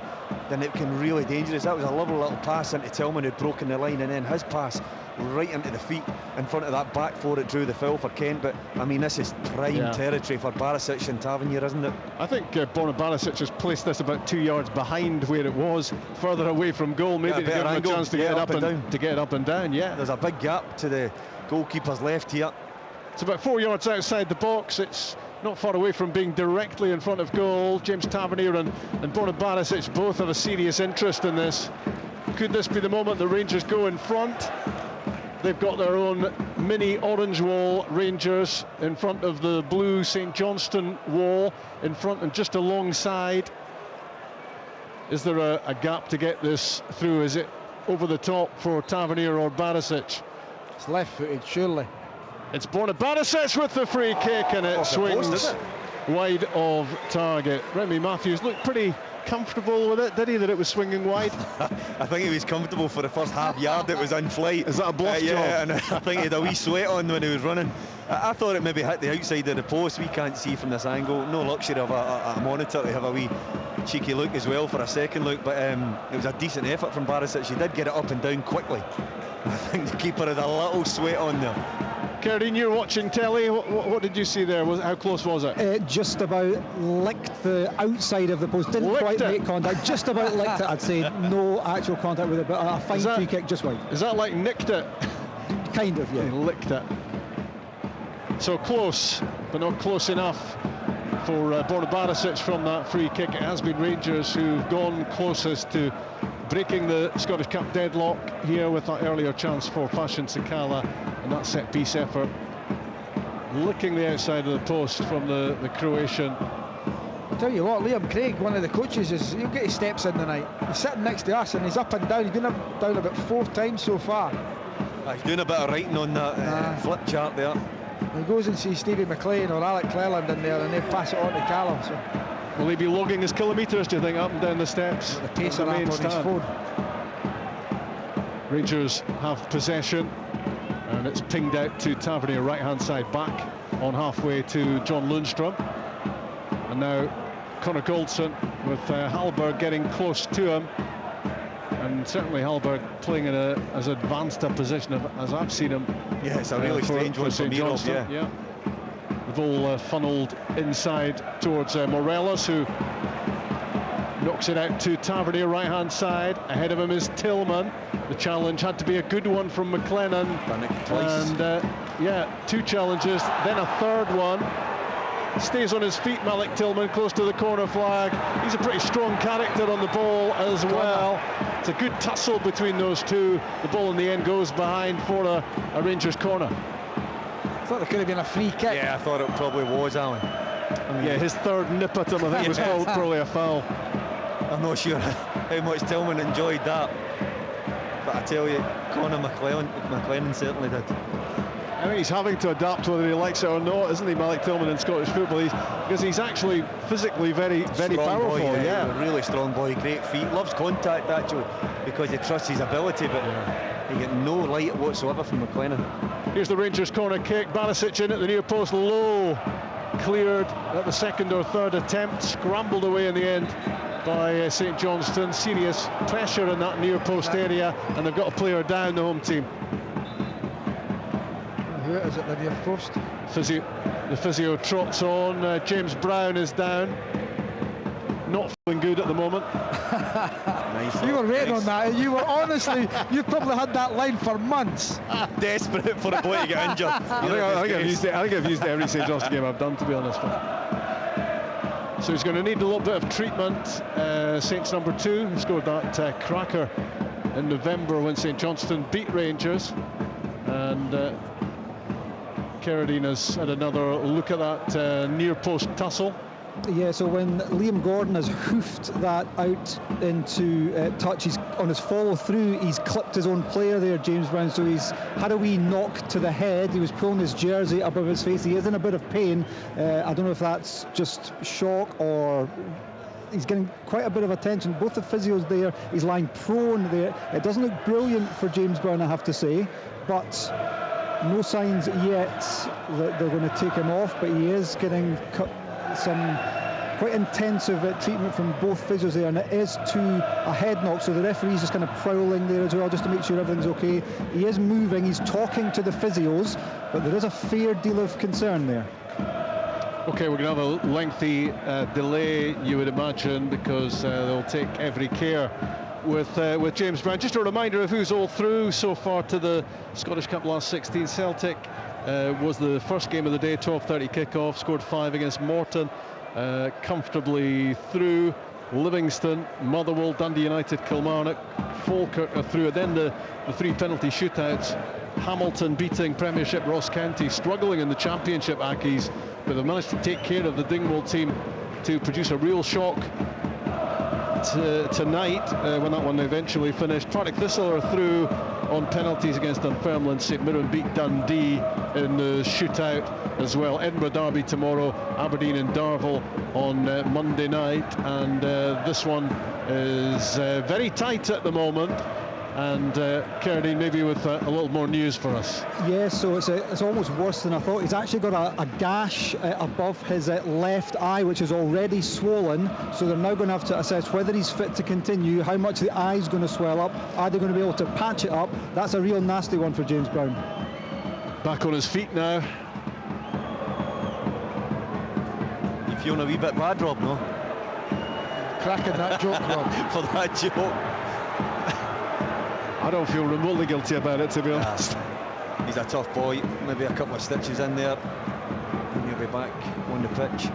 then it can really dangerous. That was a lovely little pass into Tillman, who'd broken the line, and then his pass right into the feet in front of that back 4 that drew the foul for Kent. But I mean, this is prime territory for Barisic and Tavernier, isn't it? I think Borna Barisic has placed this about 2 yards behind where it was, further away from goal, maybe to give him a chance to get it up and down. Yeah, there's a big gap to the goalkeeper's left here. It's about 4 yards outside the box. It's not far away from being directly in front of goal. James Tavernier and Borna Barisic both have a serious interest in this. Could this be the moment the Rangers go in front? They've got their own mini orange wall, Rangers, in front of the blue St Johnstone wall, in front and just alongside. Is there a gap to get this through? Is it over the top for Tavernier or Barisic? It's left-footed, surely. It's Borna Barisic with the free kick, and it swings wide of target. Remy Matthews looked pretty comfortable with it, did he, that it was swinging wide? I think he was comfortable for the first half yard. It was in flight. Is that a bluff job? Yeah, and I think he had a wee sweat on when he was running. I thought it maybe hit the outside of the post. We can't see from this angle. No luxury of a monitor to have a wee cheeky look as well for a second look, but it was a decent effort from Barisic. He did get it up and down quickly. I think the keeper had a little sweat on there. Kerdine, you're watching telly. What did you see there? How close was it? Just about licked the outside of the post. Didn't quite make contact. Just about licked it, I'd say. No actual contact with it, but a fine free kick just wide. Is that like nicked it? Kind of, yeah. He licked it. So close, but not close enough for Borna Barisic from that free kick. It has been Rangers who've gone closest to breaking the Scottish Cup deadlock here with that earlier chance for Fashion Sakala and that set-piece effort. Licking the outside of the post from the Croatian. I'll tell you what, Liam Craig, one of the coaches, he'll get his steps in tonight. He's sitting next to us and he's up and down. He's been up and down about 4 times so far. He's doing a bit of writing on that flip chart there. He goes and sees Stevie McLean or Alec Cleland in there and they pass it on to Callum. So. Will he be logging his kilometres, do you think, up and down the steps? The pace of the main stand. His phone. Rangers have possession and it's pinged out to Tavernier, right-hand side back on halfway to John Lundstrom. And now Connor Goldson with Hallberg getting close to him. And certainly Hallberg playing in as advanced a position as I've seen him. Yeah, it's a really strange one for Johnstone. Yeah. The ball funneled inside towards Morelos, who knocks it out to Tavernier, right-hand side. Ahead of him is Tillman. The challenge had to be a good one from McLennan. And 2 challenges, then a third one. Stays on his feet, Malik Tillman, close to the corner flag. He's a pretty strong character on the ball as well. It's a good tussle between those two. The ball in the end goes behind for a Rangers corner. I thought there could have been a free kick. Yeah, I thought it probably was, Alan. His third nip at him, I think, was probably a foul. I'm not sure how much Tillman enjoyed that. But I tell you, Conor McLennan certainly did. I think he's having to adapt whether he likes it or not, isn't he, Malik Tillman, in Scottish football? Because he's actually physically very powerful. Boy, yeah, really strong boy, great feet, loves contact actually, because he trusts his ability, but he get no light whatsoever from McLennan. Here's the Rangers corner kick. Barisic in at the near post, low, cleared at the second or third attempt, scrambled away in the end by St Johnstone. Serious pressure in that near post area, and they've got a player down, the home team. Who is it, the near post? The physio trots on. James Brown is down. not feeling good at the moment. Nice. You were waiting Nice. on that. You were honestly, you probably had that line for months. Desperate for a boy to get injured. I think I've used it every St Johnstone game I've done, to be honest. So he's going to need a little bit of treatment. Saints number 2, who scored that cracker in November when St Johnstone beat Rangers. And Carradine has had another look at that near post tussle. Yeah, so when Liam Gordon has hoofed that out into touch, he's on his follow through, he's clipped his own player there, James Brown, so he's had a wee knock to the head. He was pulling his jersey above his face. He is in a bit of pain. I don't know if that's just shock or he's getting quite a bit of attention. Both the physios there, he's lying prone there. It doesn't look brilliant for James Brown, I have to say, but no signs yet that they're going to take him off, but he is getting some quite intensive treatment from both physios there, and it is to a head knock, so the referee's just kind of prowling there as well just to make sure everything's okay. He is moving, he's talking to the physios, but there is a fair deal of concern there. Okay, we're going to have a lengthy delay, you would imagine, because they'll take every care with James Brown. Just a reminder of who's all through so far to the Scottish Cup last 16. Celtic was the first game of the day, 12:30 kickoff, scored 5 against Morton, comfortably through. Livingston, Motherwell, Dundee United, Kilmarnock, Falkirk are through, and then the 3 penalty shootouts. Hamilton beating Premiership Ross County, struggling in the Championship, Accies, but they've managed to take care of the Dingwall team to produce a real shock tonight when that one eventually finished. Partick Thistle are through on penalties against Dunfermline. St Mirren beat Dundee in the shootout as well. Edinburgh Derby tomorrow, Aberdeen and Darvel on Monday night, and this one is very tight at the moment. And Carradine maybe with a little more news for us. Yeah, so it's almost worse than I thought. He's actually got a gash above his left eye, which is already swollen, so they're now going to have to assess whether he's fit to continue, how much the eye's going to swell up, are they going to be able to patch it up. That's a real nasty one for James Brown. Back on his feet now. You feeling a wee bit bad, Rob, no? Cracking that joke, Rob. For that joke. I don't feel remotely guilty about it, to be honest. He's a tough boy. Maybe a couple of stitches in there, and he'll be back on the pitch.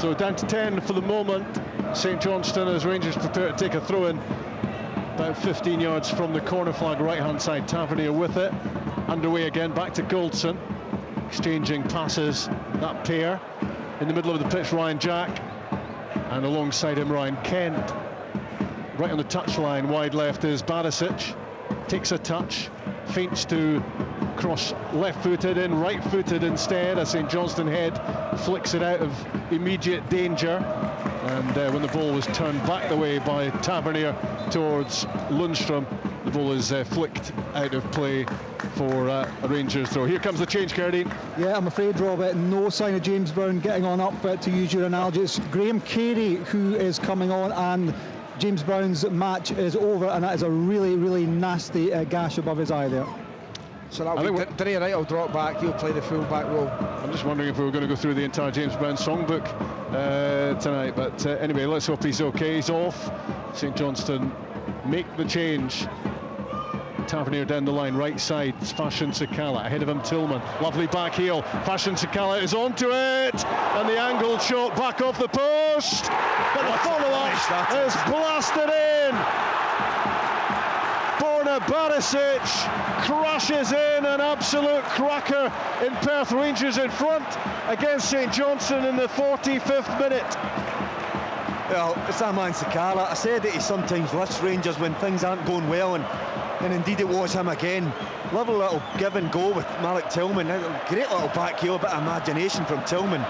So down to 10 for the moment. St Johnstone as Rangers prepare to take a throw-in. About 15 yards from the corner flag, right-hand side. Tavernier with it. Underway again, back to Goldson. Exchanging passes, that pair. In the middle of the pitch, Ryan Jack. And alongside him, Ryan Kent. Right on the touchline, wide left is Barisic. Takes a touch, feints to cross left-footed in, right-footed instead. A St Johnstone head flicks it out of immediate danger. And when the ball was turned back the way by Tavernier towards Lundstrom, the ball is flicked out of play for a Rangers throw. Here comes the change, Carradine. Yeah, I'm afraid, Rob, no sign of James Brown getting on up, to use your analogy. It's Graham Carey who is coming on, and James Brown's match is over, and that is a really, really nasty gash above his eye there. So that'll be Dre Wright will drop back, he'll play the full-back role. I'm just wondering if we were going to go through the entire James Brown songbook tonight, but anyway, let's hope he's okay. He's off. St Johnstone make the change. Tavernier down the line, right side, it's Fashion Sakala, ahead of him Tillman, lovely back heel, Fashion Sakala is onto it, and the angled shot back off the post, but the follow-up is blasted in. Borna Barisic crashes in, an absolute cracker in Perth. Rangers in front against St Johnstone in the 45th minute. Well, it's that man Sakala. I said that he sometimes lifts Rangers when things aren't going well, and indeed it was him again. Lovely little give and go with Malik Tillman. Great little back heel, a bit of imagination from Tillman.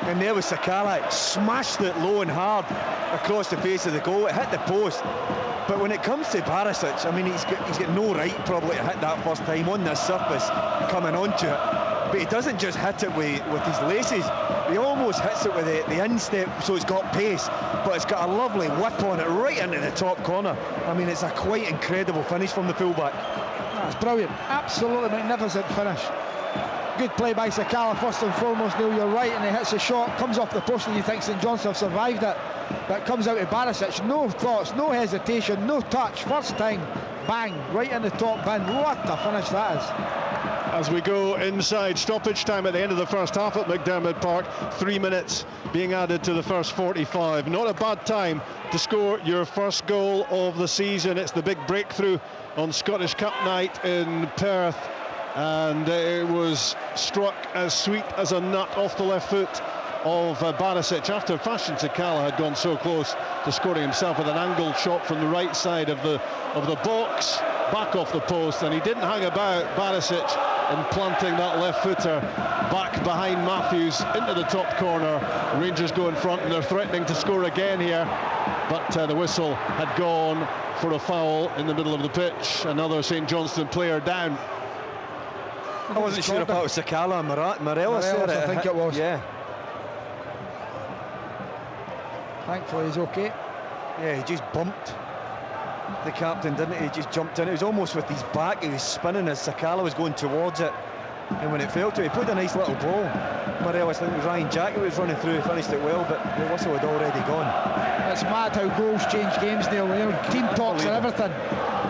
And there was Sakala, smashed it low and hard across the face of the goal. It hit the post. But when it comes to Barisic, I mean, he's got no right probably to hit that first time on this surface coming onto it. But he doesn't just hit it with his laces. He almost hits it with the instep, so it's got pace, but it's got a lovely whip on it right into the top corner. I mean, it's a quite incredible finish from the fullback. That's brilliant, absolutely magnificent finish. Good play by Sakala first and foremost, Neil, you're right, and he hits a shot, comes off the post, and you think St Johnstone have survived it, but it comes out to Barisic, no thoughts, no hesitation, no touch, first time, bang, right in the top bin. What a finish that is. As we go inside stoppage time at the end of the first half at McDermott Park, 3 minutes being added to the first 45. Not a bad time to score your first goal of the season. It's the big breakthrough on Scottish Cup night in Perth, and it was struck as sweet as a nut off the left foot of Barisic after Fashion Sakala had gone so close to scoring himself with an angled shot from the right side of the box, back off the post, and he didn't hang about, Barisic, in planting that left footer back behind Matthews into the top corner. Rangers go in front and they're threatening to score again here, but the whistle had gone for a foul in the middle of the pitch. Another St Johnstone player down. I wasn't sure if that was Sakala or Morelos there. I think it was. Yeah. Thankfully he's okay. Yeah, he just bumped the captain, didn't he? He just jumped in. It was almost with his back, he was spinning as Sakala was going towards it, and when it fell to him, he put a nice little ball. Morelos, I think it was Ryan Jack who was running through, finished it well, but the whistle had already gone. It's mad how goals change games, Neil. You know, team talks and everything.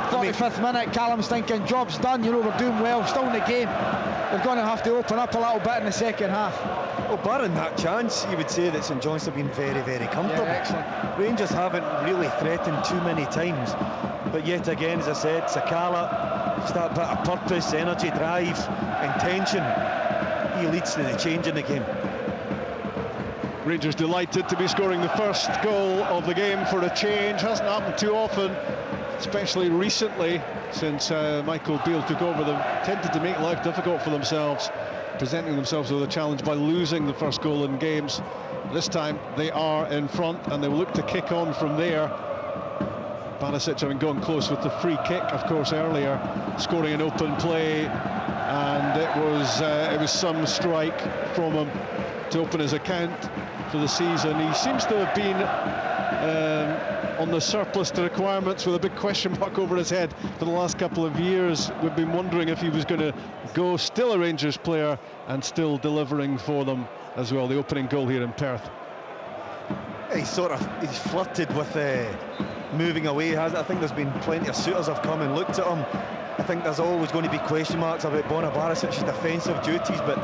45th minute, Callum's thinking, job's done, you know, we're doing well, still in the game. They're going to have to open up a little bit in the second half. Well, barring that chance, you would say that St Johnstone have been very, very comfortable. Yeah, excellent. Rangers haven't really threatened too many times, but yet again, as I said, Sakala, just that bit of purpose, energy, drive, intention, he leads to the change in the game. Rangers delighted to be scoring the first goal of the game for a change. Hasn't happened too often, especially recently, since Michael Beale took over. They tended to make life difficult for themselves, presenting themselves with a challenge by losing the first goal in games. This time they are in front and they will look to kick on from there. Barisic having gone close with the free kick, of course, earlier, scoring an open play, and it was some strike from him to open his account for the season. He seems to have been on the surplus to requirements with a big question mark over his head for the last couple of years. We've been wondering if he was going to go, still a Rangers player and still delivering for them as well. The opening goal here in Perth. He's flirted with moving away, has it? I think there's been plenty of suitors have come and looked at him. I think there's always going to be question marks about Borna Barisic's defensive duties, but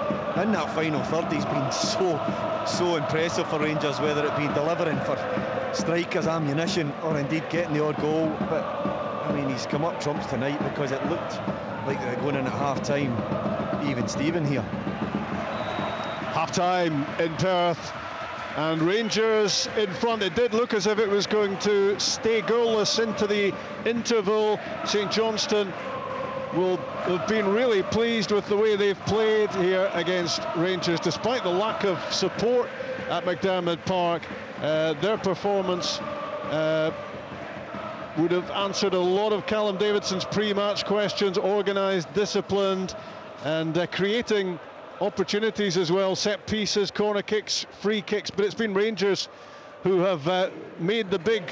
in that final third he's been so impressive for Rangers, whether it be delivering for strikers ammunition or indeed getting the odd goal. But I mean, he's come up trumps tonight because it looked like they were going in at half-time, even Steven here. Half-time in Perth, and Rangers in front. It did look as if it was going to stay goalless into the interval. St Johnstone will have been really pleased with the way they've played here against Rangers, despite the lack of support at McDermott Park. Their performance would have answered a lot of Callum Davidson's pre-match questions: organised, disciplined, and creating opportunities as well, set pieces, corner kicks, free kicks. But it's been Rangers who have made the big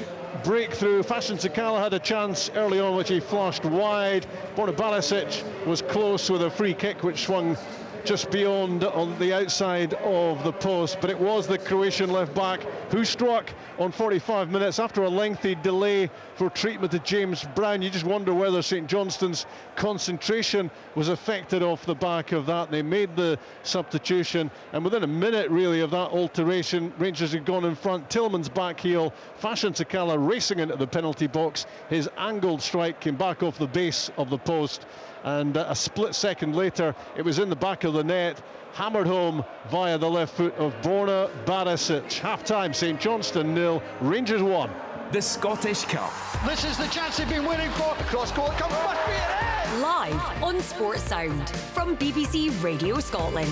breakthrough. Fashion Sakala had a chance early on which he flushed wide. Borna Barisic was close with a free kick which swung just beyond on the outside of the post, but it was the Croatian left back who struck on 45 minutes after a lengthy delay for treatment to James Brown. You just wonder whether St Johnstone's concentration was affected off the back of that. They made the substitution, and within a minute really of that alteration, Rangers had gone in front. Tillman's back heel, Fashion Sakala racing into the penalty box. His angled strike came back off the base of the post, and a split second later it was in the back of the net, hammered home via the left foot of Borna Barisic. Half-time, St Johnstone 0, Rangers 1. The Scottish Cup. This is the chance they've been waiting for. Cross court comes, must be it. Live on Sports Sound from BBC Radio Scotland.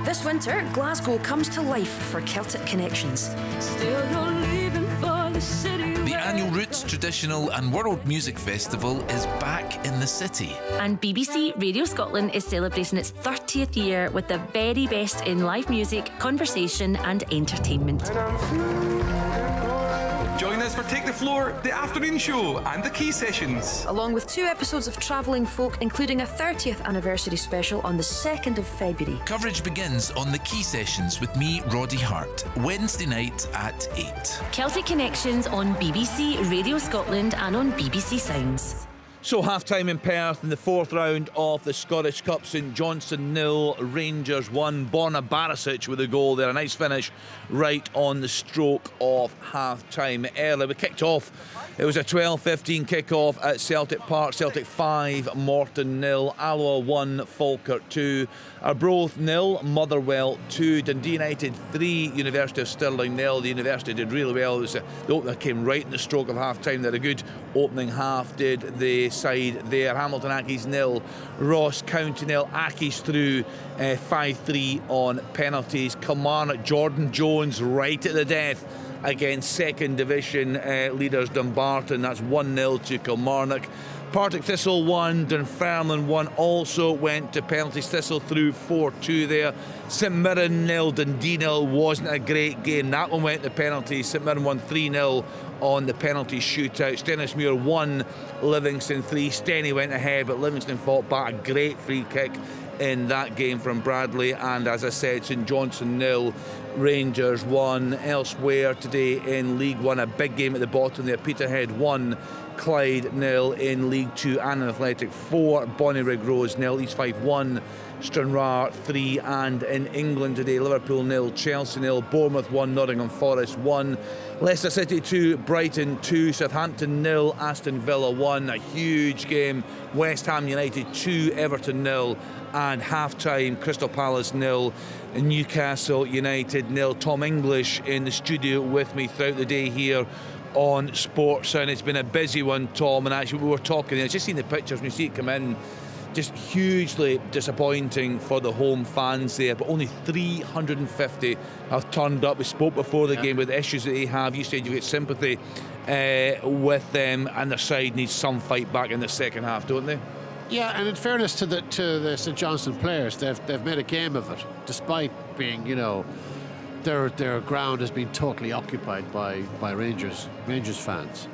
This winter, Glasgow comes to life for Celtic connections. Still you're leaving for the city. The annual Roots Traditional and World Music Festival is back in the city. And BBC Radio Scotland is celebrating its 30th year with the very best in live music, conversation and entertainment. Join us for Take the Floor, the afternoon show and the key sessions. Along with 2 episodes of Travelling Folk, including a 30th anniversary special on the 2nd of February. Coverage begins on the key sessions with me, Roddy Hart, Wednesday night at 8. Celtic Connections on BBC Radio Scotland and on BBC Sounds. So half-time in Perth in the 4th round of the Scottish Cup. St Johnstone 0, Rangers 1. Borna Barisic with a goal there. A nice finish right on the stroke of half-time. Early we kicked off. It was a 12:15 kick-off at Celtic Park. Celtic 5, Morton 0. Alloa 1, Falkirk 2. Arbroath 0, Motherwell 2. Dundee United 3, University of Stirling 0. The University did really well. The opener came right in the stroke of half-time. They had a good opening half, did the side there. Hamilton Accies 0, Ross County 0. Accies through 5-3 on penalties. Kilmarnock, Jordan Jones right at the death against second division leaders Dumbarton. That's 1-0 to Kilmarnock. Partick Thistle 1, Dunfermline 1, also went to penalties. Thistle through 4-2 there. St Mirren 0, Dundee 0. Wasn't a great game. That one went to penalties. St Mirren won 3-0 on the penalty shootout. Stennismuir 1, Livingston 3. Steny went ahead, but Livingston fought back. A great free kick in that game from Bradley. And as I said, St Johnstone 0, Rangers 1. Elsewhere today in League 1, a big game at the bottom there. Peterhead 1, Clyde 0 in League 2. Annan Athletic 4, Bonnyrigg Rose 0, East Fife 1, Stranraer 3. And in England today, Liverpool 0, Chelsea 0, Bournemouth 1, Nottingham Forest 1, Leicester City 2, Brighton 2, Southampton 0, Aston Villa 1. A huge game. West Ham United 2, Everton 0. And half-time, Crystal Palace 0, Newcastle United 0. Tom English in the studio with me throughout the day here on Sports Sound. It's been a busy one, Tom, and actually we were talking, I've just seen the pictures when you see it come in. Just hugely disappointing for the home fans there, but only 350 have turned up. We spoke before the game with the issues that they have. You said you get sympathy with them, and their side needs some fight back in the second half, don't they? Yeah, and in fairness to the St Johnstone players, they've made a game of it, despite being, their ground has been totally occupied by Rangers fans.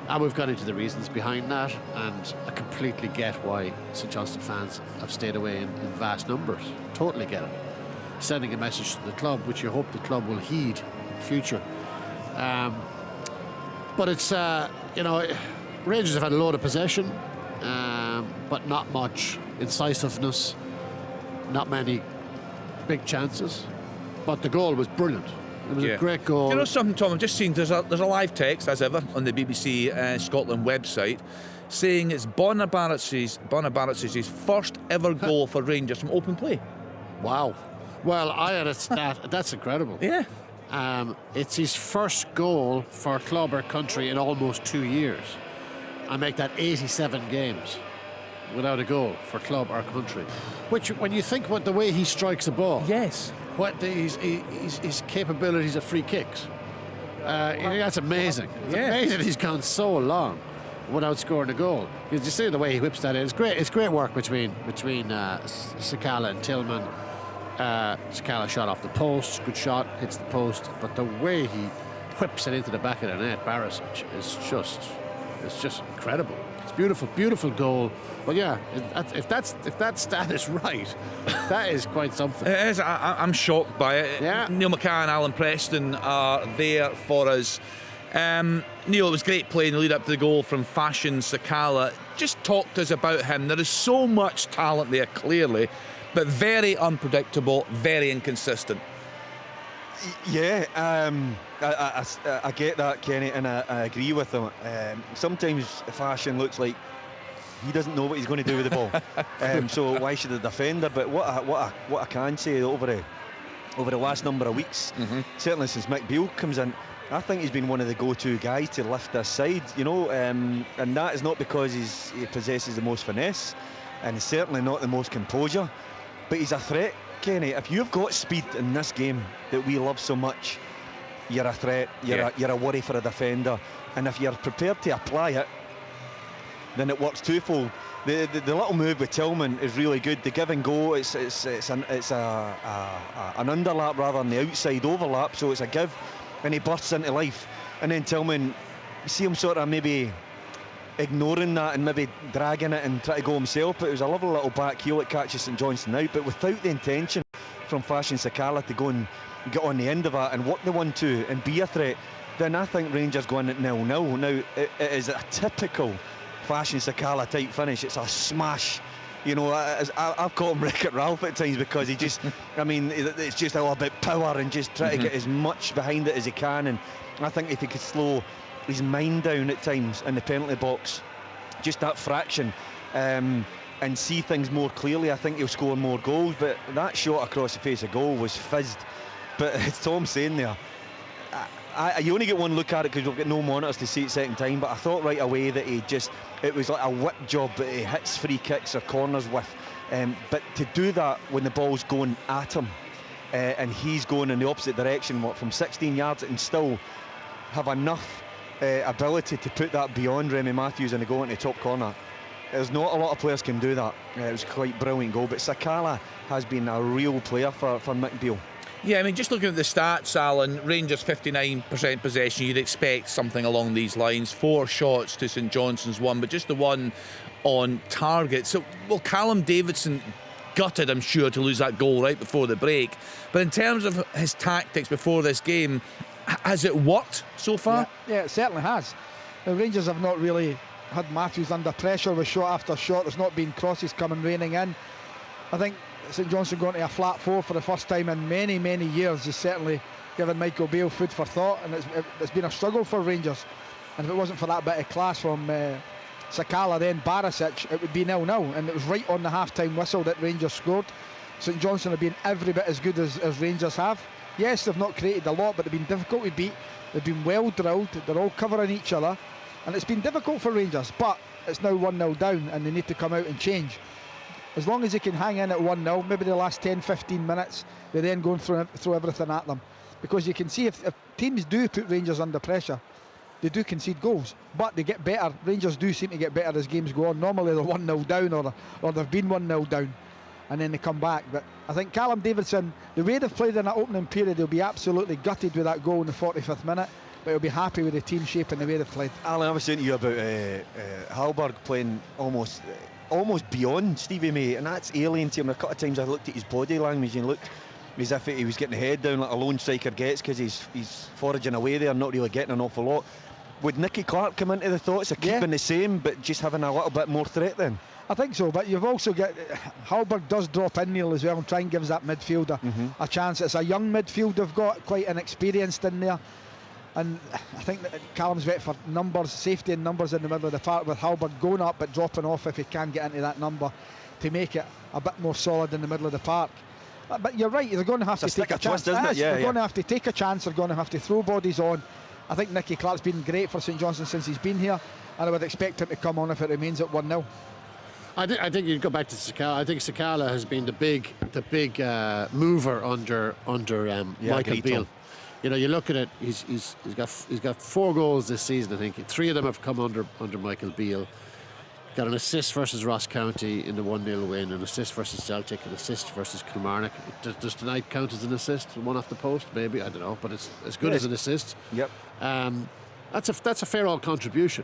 And we've got into the reasons behind that, and I completely get why St Johnstone fans have stayed away in vast numbers. Totally get it. Sending a message to the club, which you hope the club will heed in the future. But it's, Rangers have had a load of possession, but not much incisiveness, not many big chances. But the goal was brilliant. It was a great goal. Do you know something, Tom? I've just seen there's a live text, as ever, on the BBC Scotland website, saying it's Borna Barisic's first ever goal for Rangers from open play. Wow. Well, I had a stat. That's incredible. Yeah. It's his first goal for club or country in almost 2 years. I make that 87 games without a goal for club or country. Which, when you think about the way he strikes a ball, yes, what his capabilities of free kicks, that's amazing. It's amazing he's gone so long without scoring a goal. You just see the way he whips that in. It's great. It's great work between Sakala and Tillman. Sakala shot off the post, good shot, hits the post, but the way he whips it into the back of the net, Barisic, is just incredible. It's beautiful, beautiful goal. But yeah, if that stat is right, that is quite something. It is. I'm shocked by it. Yeah. Neil McCann, Alan Preston are there for us. Neil, it was great play in the lead up to the goal from Fashion Sakala. Just talk to us about him. There is so much talent there, clearly, but very unpredictable, very inconsistent. Yeah, I get that, Kenny, and I agree with him. Sometimes Fashion looks like he doesn't know what he's going to do with the ball. So why should the defender? But what I can say over the last number of weeks, certainly since Mick Beale comes in, I think he's been one of the go-to guys to lift this side. And that is not because he possesses the most finesse, and he's certainly not the most composure, but he's a threat. Kenny, if you've got speed in this game that we love so much, you're a threat, you're a worry for a defender, and if you're prepared to apply it, then it works twofold. The little move with Tillman is really good. The give and go, it's an underlap rather than the outside overlap, so it's a give and he bursts into life, and then Tillman, you see him sort of maybe ignoring that and maybe dragging it and try to go himself, but it was a lovely little back heel that catches St Johnstone out, but without the intention from Fashion Sakala to go and get on the end of that and work the 1-2 and be a threat, then I think Rangers go in at 0-0. Now it is a typical Fashion Sakala type finish. It's a smash. You know, I've called him Wreck-It Ralph at times because he just, I mean, it's just all about power and just try to get as much behind it as he can. And I think if he could slow his mind down at times in the penalty box, just that fraction, and see things more clearly, I think he'll score more goals. But that shot across the face of goal was fizzed. But as Tom's saying there, you only get one look at it because we've got no monitors to see it second time, but I thought right away that it was like a whip job that he hits free kicks or corners with, but to do that when the ball's going at him and he's going in the opposite direction, from 16 yards, and still have enough ability to put that beyond Remy Matthews and to go into the top corner. There's not a lot of players can do that. It was quite brilliant goal, but Sakala has been a real player for Mick Beale. Yeah, I mean, just looking at the stats, Alan, Rangers 59% possession, you'd expect something along these lines. 4 shots to St Johnstone's 1, but just the 1 on target. So, well, Callum Davidson gutted, I'm sure, to lose that goal right before the break. But in terms of his tactics before this game, has it worked so far? Yeah, it certainly has. The Rangers have not really had Matthews under pressure with shot after shot. There's not been crosses coming raining in. I think St Johnstone going to a flat 4 for the first time in many, many years is certainly given Michael Beale food for thought, and it's been a struggle for Rangers. And if it wasn't for that bit of class from Sakala, then Barisic, it would be 0-0, and it was right on the half-time whistle that Rangers scored. St Johnstone have been every bit as good as Rangers have. Yes, they've not created a lot, but they've been difficult to beat. They've been well drilled, they're all covering each other, and it's been difficult for Rangers, but it's now 1-0 down and they need to come out and change. As long as they can hang in at 1-0, maybe the last 10-15 minutes, they're then going through everything at them. Because you can see if teams do put Rangers under pressure, they do concede goals, but they get better. Rangers do seem to get better as games go on. Normally they're 1-0 down or they've been 1-0 down and then they come back. But I think Callum Davidson, the way they've played in that opening period, they'll be absolutely gutted with that goal in the 45th minute, but he'll be happy with the team shape and the way they've played. Alan, I was saying to you about Hallberg playing almost beyond Stevie May, and that's alien to him. A couple of times I looked at his body language and looked as if he was getting the head down like a lone striker gets, because he's foraging away there, not really getting an awful lot. Would Nicky Clark come into the thoughts of keeping the same but just having a little bit more threat then? I think so, but you've also got Hallberg does drop in Neil as well and try and gives that midfielder a chance. It's a young midfield they've got, quite inexperienced in there. And I think that Callum's wet for numbers, safety and numbers in the middle of the park, with Hallberg going up but dropping off if he can get into that number to make it a bit more solid in the middle of the park. But you're right, they're going to have to take a chance. They're going to have to take a chance, they're going to have to throw bodies on. I think Nicky Clark's been great for St Johnstone since he's been here, and I would expect him to come on if it remains at 1-0. I think you'd go back to Sakala. I think Sakala has been the big mover under Michael Beale. You know, you look at it. He's got 4 goals this season. I think 3 of them have come under Michael Beale. Got an assist versus Ross County in the 1-0 win, an assist versus Celtic, an assist versus Kilmarnock. Does tonight count as an assist? One off the post, maybe, I don't know, but it's as good as an assist. Yep. That's a fair old contribution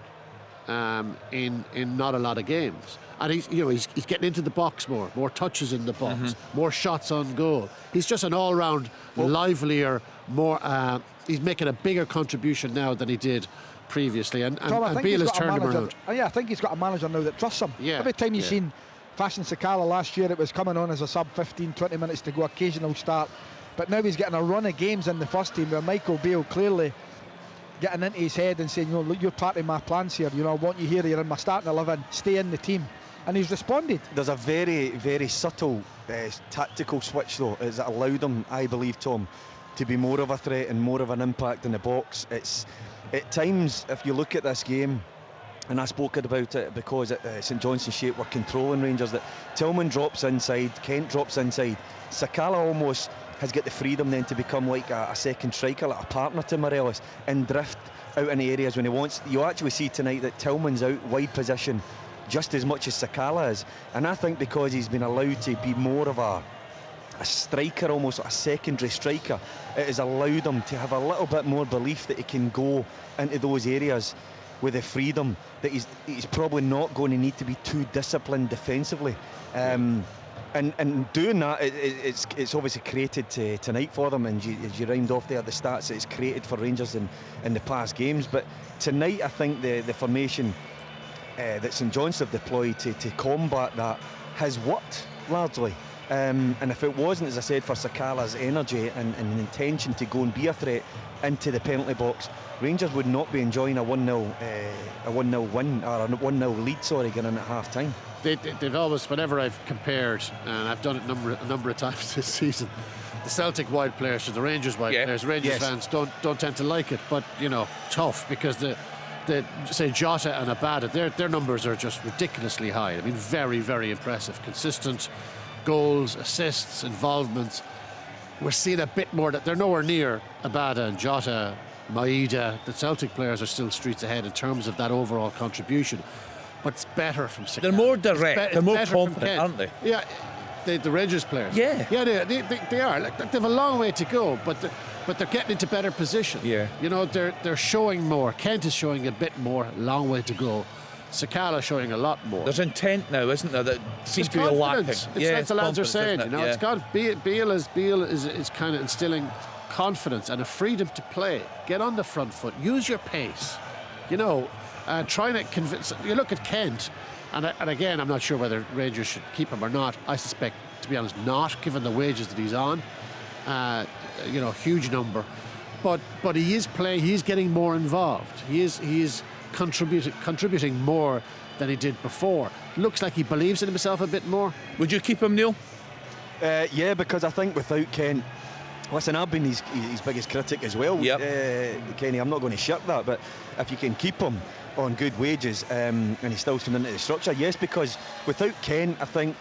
in not a lot of games. And he's getting into the box more touches in the box, more shots on goal. He's just an all-round livelier, more. He's making a bigger contribution now than he did previously, and Beale has turned him around. Yeah, I think he's got a manager now that trusts him. Yeah, every time you've seen Fashion Sakala last year, it was coming on as a sub 15-20 minutes to go, occasional start, but now he's getting a run of games in the first team where Michael Beale clearly getting into his head and saying, look, you're part of my plans here, I want you here, you're in my starting 11, stay in the team. And he's responded. There's a very, very subtle tactical switch though, as it allowed him, I believe, Tom, to be more of a threat and more of an impact in the box. It's at times, if you look at this game, and I spoke about it because St Johnstone's shape were controlling Rangers, that Tillman drops inside, Kent drops inside, Sakala almost has got the freedom then to become like a second striker, like a partner to Morelos, and drift out in the areas when he wants. You actually see tonight that Tillman's out wide position just as much as Sakala is, and I think because he's been allowed to be more of a striker, almost a secondary striker. It has allowed him to have a little bit more belief that he can go into those areas with the freedom that he's probably not going to need to be too disciplined defensively. And doing that, it's obviously created tonight for them, and as you round off there the stats, it's created for Rangers in the past games. But tonight, I think the formation that St Johnstone have deployed to combat that has worked largely. And if it wasn't, as I said, for Sakala's energy and intention to go and be a threat into the penalty box, Rangers would not be enjoying a 1-0 win, or a 1-0 lead, going in at half time. They've always, whenever I've compared, and I've done it a number of times this season, the Celtic wide players to the Rangers wide players. Rangers fans don't tend to like it, but tough, because the say Jota and Abada, their numbers are just ridiculously high. I mean, very, very impressive, consistent goals, assists, involvement. We're seeing a bit more that they're nowhere near Abada and Jota, Maeda. The Celtic players are still streets ahead in terms of that overall contribution, but it's better from Sakala. They're more direct, they're more confident, aren't they? Yeah, the Rangers players. Yeah, they are. Like, they have a long way to go, but they're getting into better position. Yeah, they're showing more. Kent is showing a bit more. Long way to go. Sakala showing a lot more. There's intent now, isn't there, that seems to be lacking. It's like the lads are saying, it's got Beale is kind of instilling confidence and a freedom to play. Get on the front foot, use your pace. Trying to convince. You look at Kent, and again, I'm not sure whether Rangers should keep him or not. I suspect, to be honest, not, given the wages that he's on. Huge number, but he is playing. He is getting more involved. He is contributing more than he did before. Looks like he believes in himself a bit more. Would you keep him, Neil? Yeah, because I think without Kent, listen, I've been his biggest critic as well. Kenny, I'm not going to shirk that, but if you can keep him on good wages and he's still coming into the structure, yes, because without Kent, I think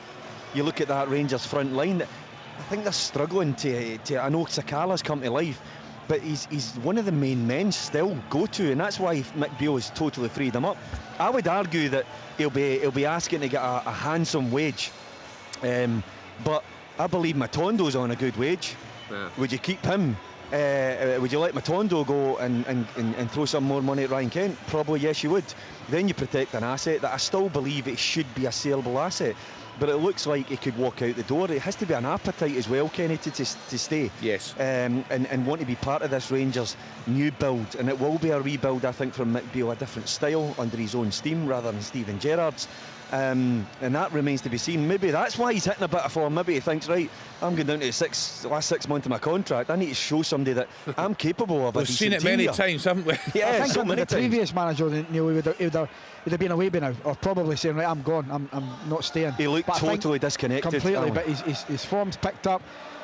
you look at that Rangers front line, I think they're struggling to I know Sakala's come to life, but he's one of the main men still go to, and that's why Mick Beale has totally freed him up. I would argue that he'll be asking to get a handsome wage, but I believe Matondo's on a good wage. Yeah. Would you keep him? Would you let Matondo go and throw some more money at Ryan Kent? Probably yes, you would. Then you protect an asset that I still believe it should be a saleable asset, but it looks like he could walk out the door. It has to be an appetite as well, Kenny, to stay. Yes. And want to be part of this Rangers new build, and it will be a rebuild, I think, from Mick Beale, a different style under his own steam rather than Steven Gerrard's. And that remains to be seen. Maybe that's why he's hitting a bit of form. Maybe he thinks, right, I'm going down to the last 6 months of my contract. I need to show somebody that I'm capable of. We've seen it many times, haven't we? Yeah, I think so under many the previous manager, Neil, he would have been away by now, or probably saying, right, I'm gone, I'm not staying. He looked totally disconnected. Completely, but his form's picked up,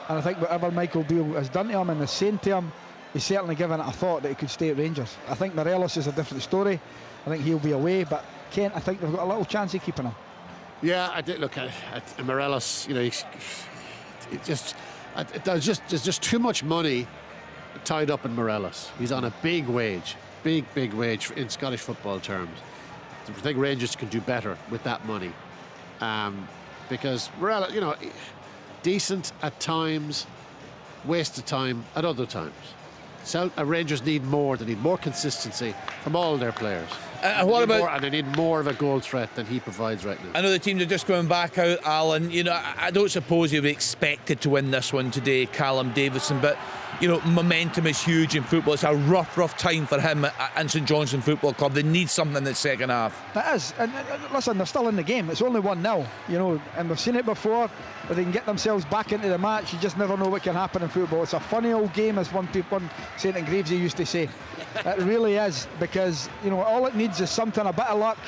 and I think whatever Michael Beale has done to him and is saying to him, he's certainly given it a thought that he could stay at Rangers. I think Morelos is a different story. I think he'll be away, but Kent, I think they've got a little chance of keeping him. Yeah, I did look at Morelos. There's just too much money tied up in Morelos. He's on a big wage in Scottish football terms. I think Rangers can do better with that money, because Morelos, decent at times, waste of time at other times. Rangers need more. They need more consistency from all their players. And they need more of a goal threat than he provides right now. I know the teams are just going back out, Alan. I don't suppose you'll be expected to win this one today, Callum Davidson, but momentum is huge in football. It's a rough time for him and St Johnstone Football Club. They need something in the second half. It is, and listen, they're still in the game. It's only 1-0, and we've seen it before. But they can get themselves back into the match. You just never know what can happen in football. It's a funny old game, as one St Gravesy used to say. It really is, because all it needs is something, a bit of luck.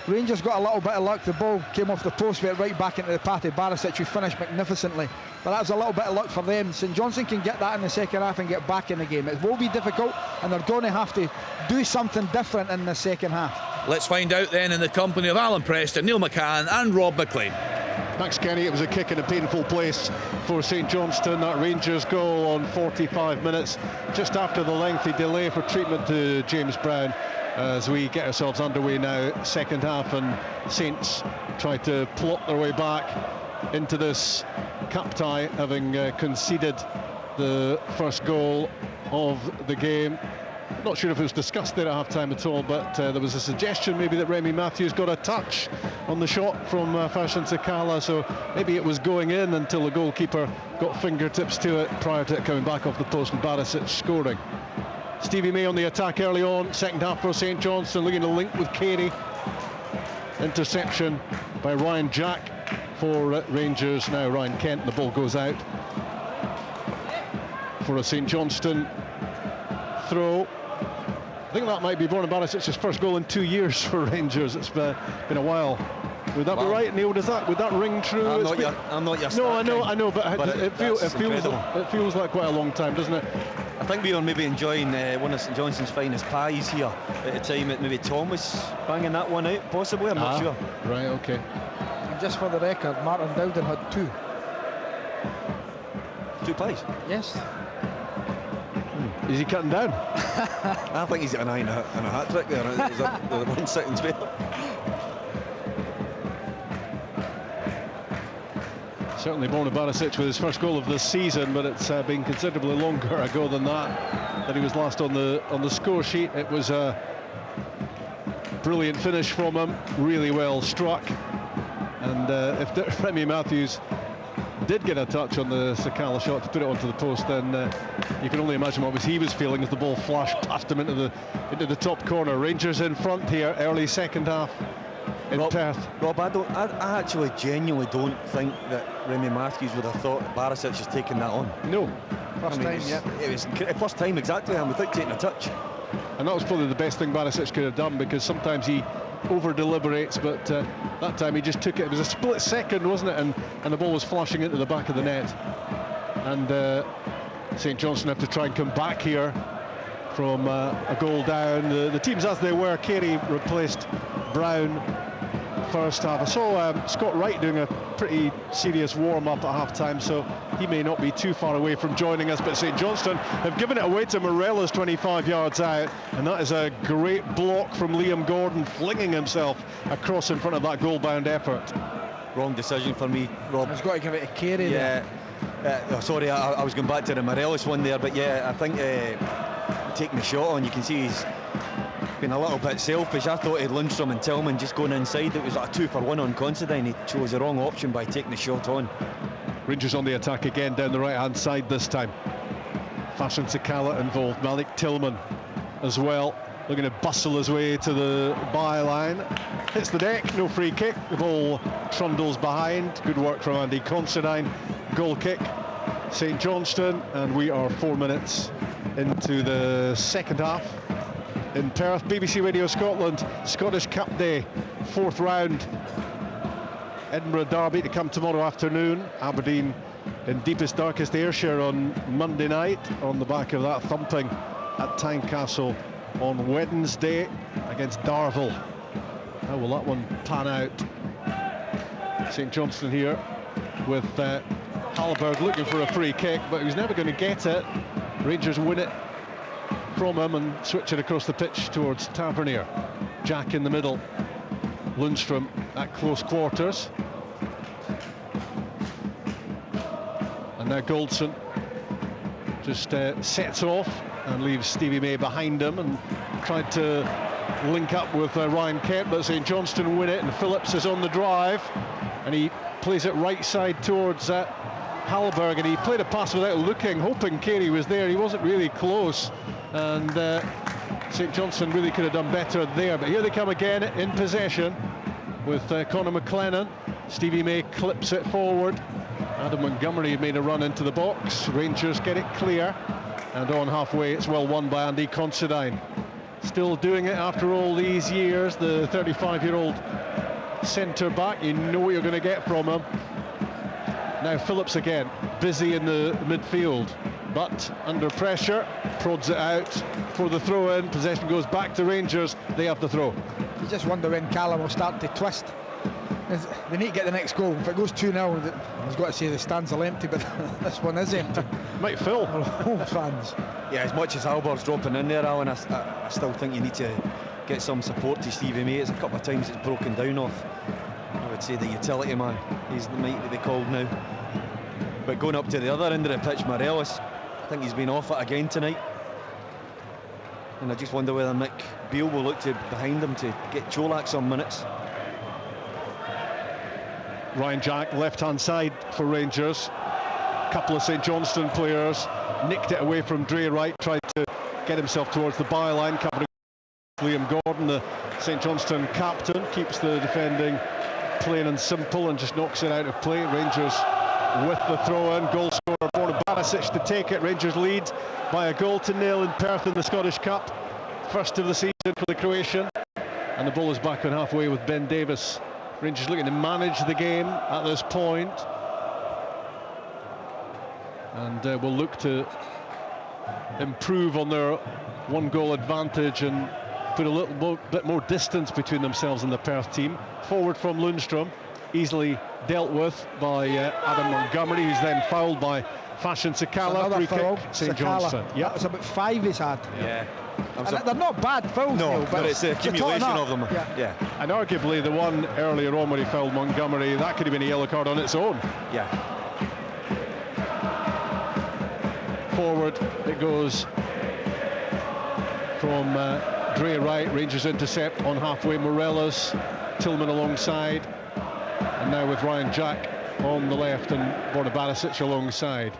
Rangers got a little bit of luck. The ball came off the post, went right back into the path of Barisic, who finished magnificently. But that was a little bit of luck for them. St Johnstone can get that in the second half and get back in the game. It will be difficult, and they're going to have to do something different in the second half. Let's find out then, in the company of Alan Preston, Neil McCann and Rob McLean. Thanks, Kenny. It was a kick in a painful place for St Johnstone. That Rangers goal on 45 minutes, just after the lengthy delay for treatment to James Brown. As we get ourselves underway now, second half, and Saints try to plot their way back. into this cup tie, having conceded the first goal of the game. Not sure if it was discussed there at half-time at all, but there was a suggestion maybe that Remy Matthews got a touch on the shot from Fashion Sakala, so maybe it was going in until the goalkeeper got fingertips to it prior to it coming back off the post and Barisic scoring. Stevie May on the attack early on, second half for St Johnstone, looking to link with Carey. Interception by Ryan Jack for Rangers. Now Ryan Kent, the ball goes out for a St Johnstone throw. I think that might be Borna Barisic's first goal in 2 years for Rangers. It's been a while. Would that be right, Neil? Would that ring true? I'm not your No, I know, but it feels like quite a long time, doesn't it? I think we were maybe enjoying one of St Johnston's finest pies here at the time. Maybe Tom was banging that one out, possibly. I'm not sure. Right, okay. And just for the record, Martin Dowden had 2. 2 pies? Yes. Is he cutting down? I think he's got an eye and a hat trick there. Is that the 1 second spare? Certainly Borna Barisic with his first goal of the season, but it's been considerably longer ago than that he was last on the score sheet. It was a brilliant finish from him, really well struck, and if Remy Matthews did get a touch on the Sakala shot to put it onto the post, then you can only imagine what he was feeling as the ball flashed past him into the top corner. Rangers in front here, early second half in Perth. Rob, I actually genuinely don't think that Remy Matthews would have thought that Barisic was taking that on. No. First time, yeah. It was first time, exactly, and without taking a touch. And that was probably the best thing Barisic could have done, because sometimes he over-deliberates, but that time he just took it. It was a split second, wasn't it? And the ball was flashing into the back of the net. And St Johnstone have to try and come back here from a goal down. The teams as they were, Carey replaced Brown first half. I saw Scott Wright doing a pretty serious warm-up at half-time, so he may not be too far away from joining us, but St Johnstone have given it away to Morelos 25 yards out, and that is a great block from Liam Gordon, flinging himself across in front of that goal-bound effort. Wrong decision for me, Rob. He's got to give it to Carey. Yeah. Sorry, I was going back to the Morelos one there, but yeah, I think taking the shot on, you can see he's been a little bit selfish. I thought he had Lundstrom and Tillman just going inside. It was like a 2-for-1 on Considine. He chose the wrong option by taking the shot on. Rangers on the attack again down the right-hand side this time. Fashion Sakala involved, Malik Tillman as well, looking to bustle his way to the byline. Hits the deck, no free kick. The ball trundles behind. Good work from Andy Considine. Goal kick, St Johnstone, and we are 4 minutes into the second half in Perth. BBC Radio Scotland, Scottish Cup Day, 4th round. Edinburgh Derby to come tomorrow afternoon. Aberdeen in deepest, darkest Ayrshire on Monday night, on the back of that thumping at Tynecastle on Wednesday against Darvel. How will that one pan out? St Johnstone here with Hallberg looking for a free kick, but he was never going to get it. Rangers win it from him and switch it across the pitch towards Tavernier. Jack in the middle, Lundstrom at close quarters, and now Goldson just sets off and leaves Stevie May behind him, and tried to link up with Ryan Kent, but St Johnstone win it, and Phillips is on the drive and he plays it right side towards Hallberg, and he played a pass without looking, hoping Carey was there. He wasn't really close, and St Johnstone really could have done better there. But here they come again in possession with Conor McLennan. Stevie May clips it forward. Adam Montgomery had made a run into the box. Rangers get it clear, and on halfway it's well won by Andy Considine. Still doing it after all these years, the 35-year-old centre back. You know what you're going to get from him. Now Phillips again, busy in the midfield, but under pressure, prods it out for the throw-in. Possession goes back to Rangers. They have the throw. You just wonder when Callum will start to twist. They need to get the next goal. If it goes 2-0, he's got to say the stands are empty, but this one is empty. Might fill. Home fans. Yeah, as much as Halberg's dropping in there, Alan, I still think you need to get some support to Stevie May. It's a couple of times it's broken down off would say the utility man. He's the might be called now. But going up to the other end of the pitch, Morelos, I think he's been off it again tonight. And I just wonder whether Nick Beale will look to behind him to get Cholak some minutes. Ryan Jack, left-hand side for Rangers. Couple of St Johnstone players nicked it away from Dre Wright, tried to get himself towards the byline, covering Liam Gordon, the St Johnstone captain, keeps the defending plain and simple and just knocks it out of play. Rangers with the throw-in, goal scorer Borna Barisic to take it. Rangers lead by a 1-0 in Perth in the Scottish Cup, first of the season for the Croatian, and the ball is back on halfway with Ben Davis. Rangers looking to manage the game at this point, and will look to improve on their 1-goal advantage and put a little bit more distance between themselves and the Perth team. Forward from Lundstrom, easily dealt with by Adam Montgomery, who's then fouled by Fashion Sakala. Free kick, St Johnstone. Yeah, it's about 5 he's had. Yeah. And they're not bad fouls, no, Neil, but it's the accumulation of them. Yeah. And arguably the one earlier on when he fouled Montgomery, that could have been a yellow card on its own. Yeah. Forward it goes from Dre Wright. Rangers intercept on halfway. Morelos, Tillman alongside, and now with Ryan Jack on the left and Borna Barisic alongside.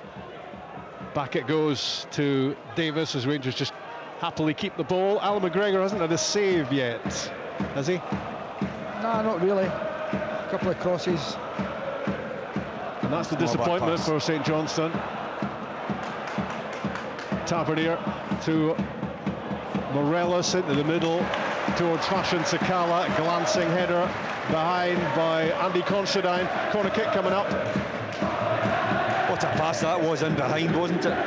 Back it goes to Davis as Rangers just happily keep the ball. Alan McGregor hasn't had a save yet, has he? No, not really. A couple of crosses. And that's the disappointment for St Johnstone. Tavernier to Morelos into the middle towards Fashion Sakala, glancing header behind by Andy Considine. Corner kick coming up. What a pass that was in behind, wasn't it?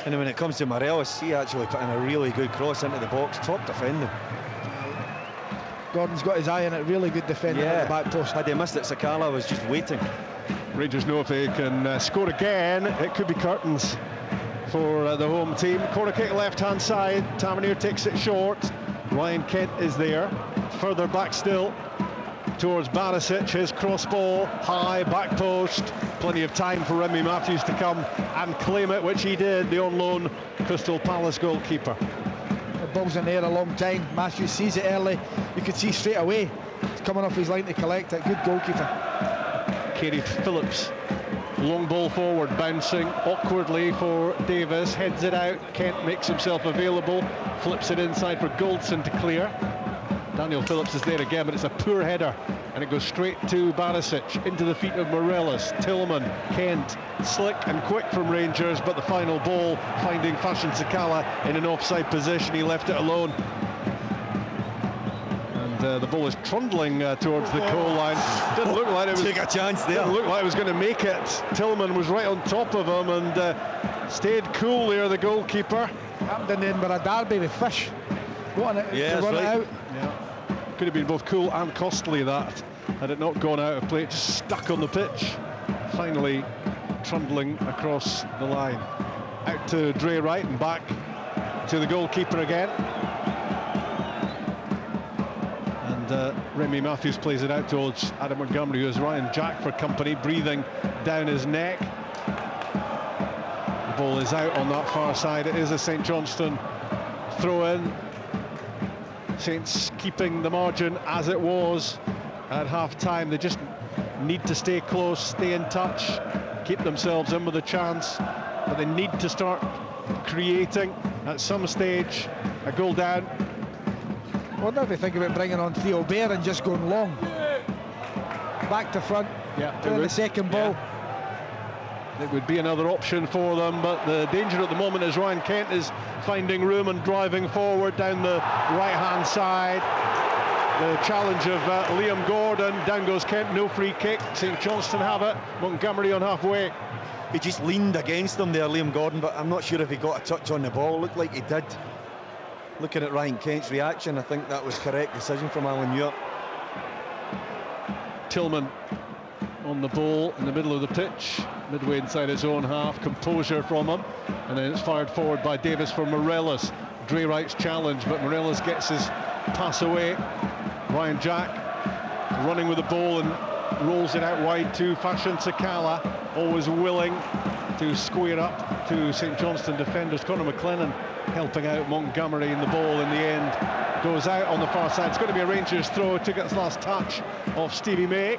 And when it comes to Morelos, he actually put in a really good cross into the box, top defending. Gordon's got his eye on it, really good defending at the back post. Had they missed it, Sakala was just waiting. Rangers know if they can score again, it could be curtains for the home team. Corner kick left-hand side, Tavernier takes it short. Ryan Kent is there, further back still towards Barisic, his cross ball, high, back post. Plenty of time for Remy Matthews to come and claim it, which he did, the on loan Crystal Palace goalkeeper. The ball's in there a long time. Matthews sees it early. You could see straight away it's coming off his line to collect it. Good goalkeeper. Katie Phillips, long ball forward, bouncing awkwardly for Davis, heads it out. Kent makes himself available, flips it inside for Goldson to clear. Daniel Phillips is there again, but it's a poor header, and it goes straight to Barisic, into the feet of Morelos. Tillman, Kent, slick and quick from Rangers, but the final ball finding Fashion Sakala in an offside position. He left it alone. And the ball is trundling towards the goal line. Didn't look like it was. Take a chance there. Didn't look like it was going to make it. Tillman was right on top of him and stayed cool there, the goalkeeper. Happened in the Edinburgh Derby with Fish. Wanting it to run it out. Yeah. Could have been both cool and costly, that, had it not gone out of play. It just stuck on the pitch. Finally trundling across the line. Out to Dre Wright and back to the goalkeeper again. And Remy Matthews plays it out towards Adam Montgomery, who has Ryan Jack for company, breathing down his neck. The ball is out on that far side. It is a St Johnstone throw-in. Saints keeping the margin as it was at half-time. They just need to stay close, stay in touch, keep themselves in with a chance, but they need to start creating at some stage. A goal down. I wonder if they think about bringing on Theo Bair and just going long. Back to front, to the second ball. Yeah. It would be another option for them, but the danger at the moment is Ryan Kent is finding room and driving forward down the right-hand side. The challenge of Liam Gordon. Down goes Kent, no free kick. St Johnstone have it. Montgomery on halfway. He just leaned against them there, Liam Gordon, but I'm not sure if he got a touch on the ball. Looked like he did. Looking at Ryan Kent's reaction, I think that was correct decision from Alan Ewart. Tillman on the ball in the middle of the pitch, midway inside his own half. Composure from him, and then it's fired forward by Davis for Morelos. Dre Wright's challenge, but Morelos gets his pass away. Ryan Jack running with the ball and rolls it out wide to Fashion Sakala, always willing to square up to St Johnstone defenders. Conor McLennan helping out Montgomery, and the ball in the end goes out on the far side. It's going to be a Rangers throw. It took its last touch off Stevie May.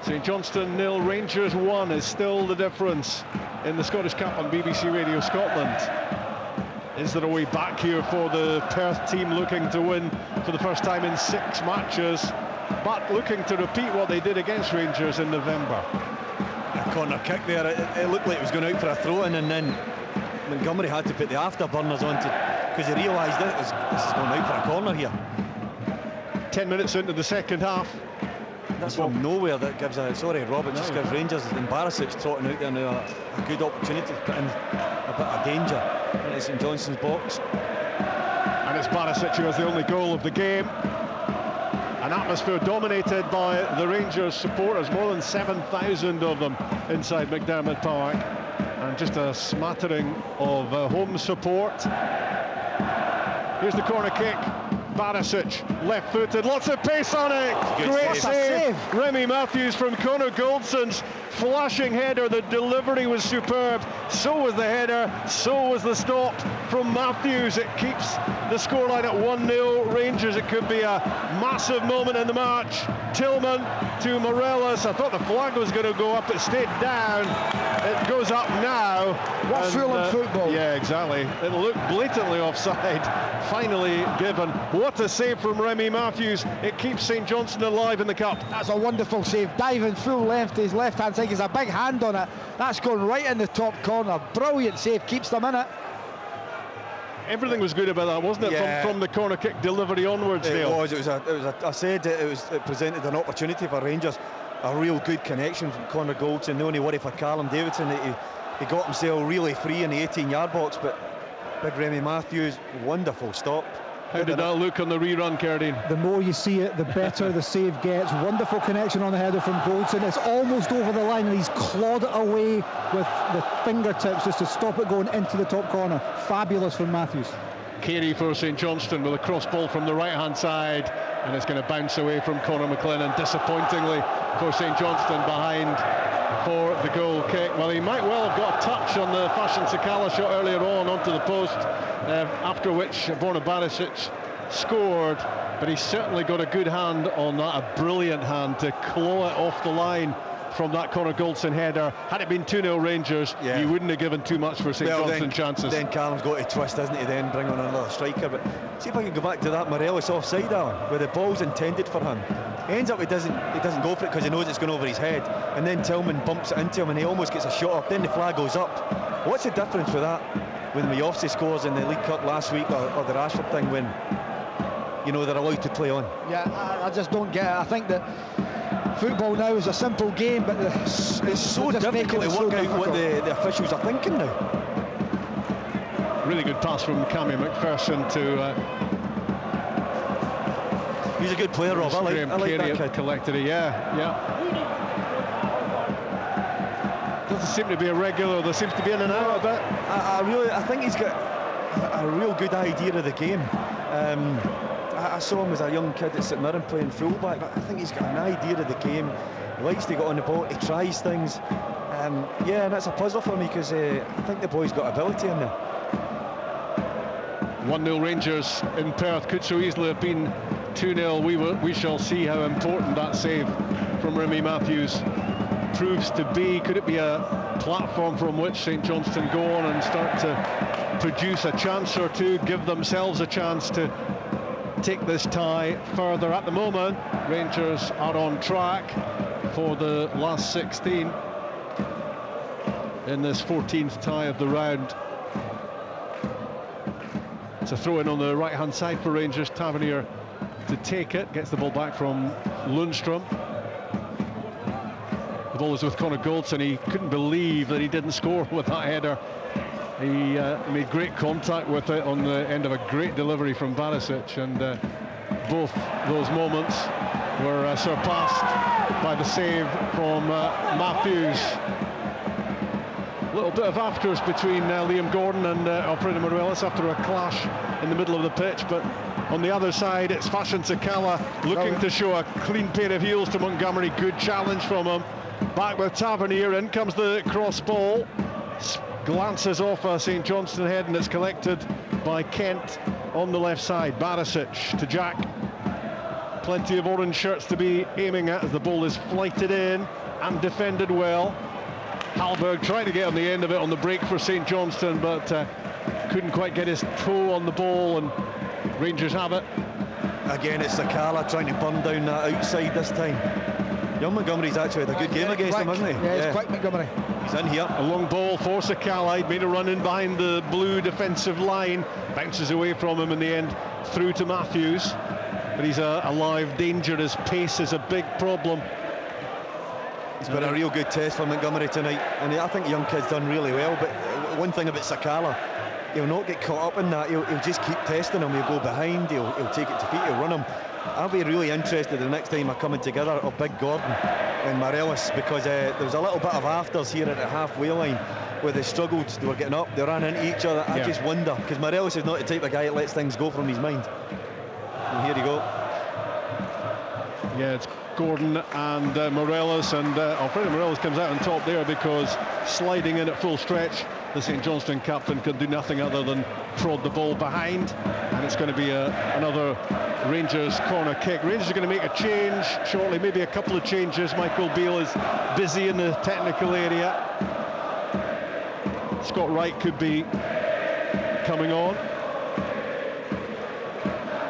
St Johnstone 0, Rangers 1 is still the difference in the Scottish Cup on BBC Radio Scotland. Is there a way back here for the Perth team, looking to win for the first time in 6 matches, but looking to repeat what they did against Rangers in November? A corner kick there, it looked like it was going out for a throw-in, and then Montgomery had to put the afterburners on because he realised this is going out for a corner here. 10 minutes into the second half. That's from nowhere. That gives Robert just gives Rangers and Barisic trotting out there now a good opportunity to put in a bit of danger into St Johnstone's box. And it's Barisic who has the only goal of the game. An atmosphere dominated by the Rangers supporters, more than 7,000 of them inside McDermott Park, and just a smattering of home support. Here's the corner kick. Barisic, left-footed, lots of pace on it. Great save. Remy Matthews from Conor Goldson's flashing header. The delivery was superb. So was the header. So was the stop from Matthews. It keeps the scoreline at 1-0 Rangers. It could be a massive moment in the match. Tillman to Morelos. I thought the flag was going to go up. It stayed down. It goes up now. What fool in football? Yeah, exactly. It looked blatantly offside. Finally given. What a save from Remy Matthews. It keeps St Johnstone alive in the cup. That's a wonderful save. Diving full left to his left-hand side. There's a big hand on it. That's gone right in the top corner. Brilliant save. Keeps them in it. Everything was good about that, wasn't it? Yeah. From the corner kick delivery onwards. It presented an opportunity for Rangers. A real good connection from Conor Goldson. The only worry for Callum Davidson that he got himself really free in the 18-yard box, but big Remy Matthews, wonderful stop. How did that look on the rerun, Cardine? The more you see it, the better the save gets. Wonderful connection on the header from Goldson. It's almost over the line, and he's clawed it away with the fingertips just to stop it going into the top corner. Fabulous from Matthews. Carey for St Johnstone with a cross ball from the right-hand side, and it's going to bounce away from Conor McLennan, disappointingly for St Johnstone behind for the goal kick. Well, he might well have got a touch on the Fashion Sakala shot earlier on onto the post, after which Borna Barisic scored, but he's certainly got a good hand on that, a brilliant hand to claw it off the line from that Conor Goldson header. Had it been 2-0 Rangers, you wouldn't have given too much for St Johnstone chances. Then Callum's got to twist, isn't he, then bring on another striker. But see if I can go back to that Morelos offside, Alan, where the ball's intended for him. He ends up, he doesn't go for it because he knows it's going over his head, and then Tillman bumps it into him and he almost gets a shot up. Then the flag goes up. What's the difference with that when Miofsky scores in the League Cup last week, or the Rashford thing, when they're allowed to play on? Yeah, I just don't get it. I think that football now is a simple game, but it's so difficult to work out what the officials are thinking now. Really good pass from Cammy McPherson to he's a good player, Rob. I like that kid. Collected it, yeah. Doesn't seem to be a regular. There seems to be in and out a bit. I think he's got a real good idea of the game. I saw him as a young kid at St Mirren playing fullback, but I think he's got an idea of the game. He likes to get on the ball, he tries things. And that's a puzzle for me, because I think the boy's got ability in there. 1-0 Rangers in Perth, could so easily have been 2-0. We shall see how important that save from Remy Matthews proves to be. Could it be a platform from which St Johnstone go on and start to produce a chance or two, give themselves a chance to take this tie further? At the moment, Rangers are on track for the last 16 in this 14th tie of the round. It's a throw in on the right hand side for Rangers. Tavernier to take it, gets the ball back from Lundstrom. The ball is with Conor Goldson. He couldn't believe that he didn't score with that header. He made great contact with it on the end of a great delivery from Barisic, and both those moments were surpassed by the save from Matthews. A little bit of afters between Liam Gordon and Alfredo Morelos after a clash in the middle of the pitch, but On the other side, it's Fashion Sakala looking to show a clean pair of heels to Montgomery. Good challenge from him. Back with Tavernier. In comes the cross ball. Glances off a St Johnstone head, and it's collected by Kent on the left side. Barisic to Jack. Plenty of orange shirts to be aiming at as the ball is flighted in and defended well. Hallberg trying to get on the end of it on the break for St Johnstone, but couldn't quite get his toe on the ball, and Rangers have it. Again, it's Sakala trying to burn down that outside this time. Young Montgomery's actually had a good game against him, hasn't he? Yeah, he's quick, Montgomery. He's in here. A long ball for Sakala. He'd made a run in behind the blue defensive line. Bounces away from him in the end, through to Matthews. But he's a live danger. His pace is a big problem. It's been a real good test for Montgomery tonight, and I think the young kid's done really well. But one thing about Sakala, he'll not get caught up in that. He'll just keep testing him. He'll go behind, he'll take it to feet, he'll run him. I'll be really interested the next time are coming together of Big Gordon and Morelos, because there was a little bit of afters here at the halfway line where they struggled. They were getting up, they ran into each other. I just wonder, because Morelos is not the type of guy that lets things go from his mind. And here you go. Yeah, it's Gordon and Morelos, and Alfredo Morelos comes out on top there because sliding in at full stretch, the St Johnstone captain can do nothing other than prod the ball behind, and it's going to be another Rangers corner kick. Rangers are going to make a change shortly, maybe a couple of changes. Michael Beale is busy in the technical area. Scott Wright could be coming on.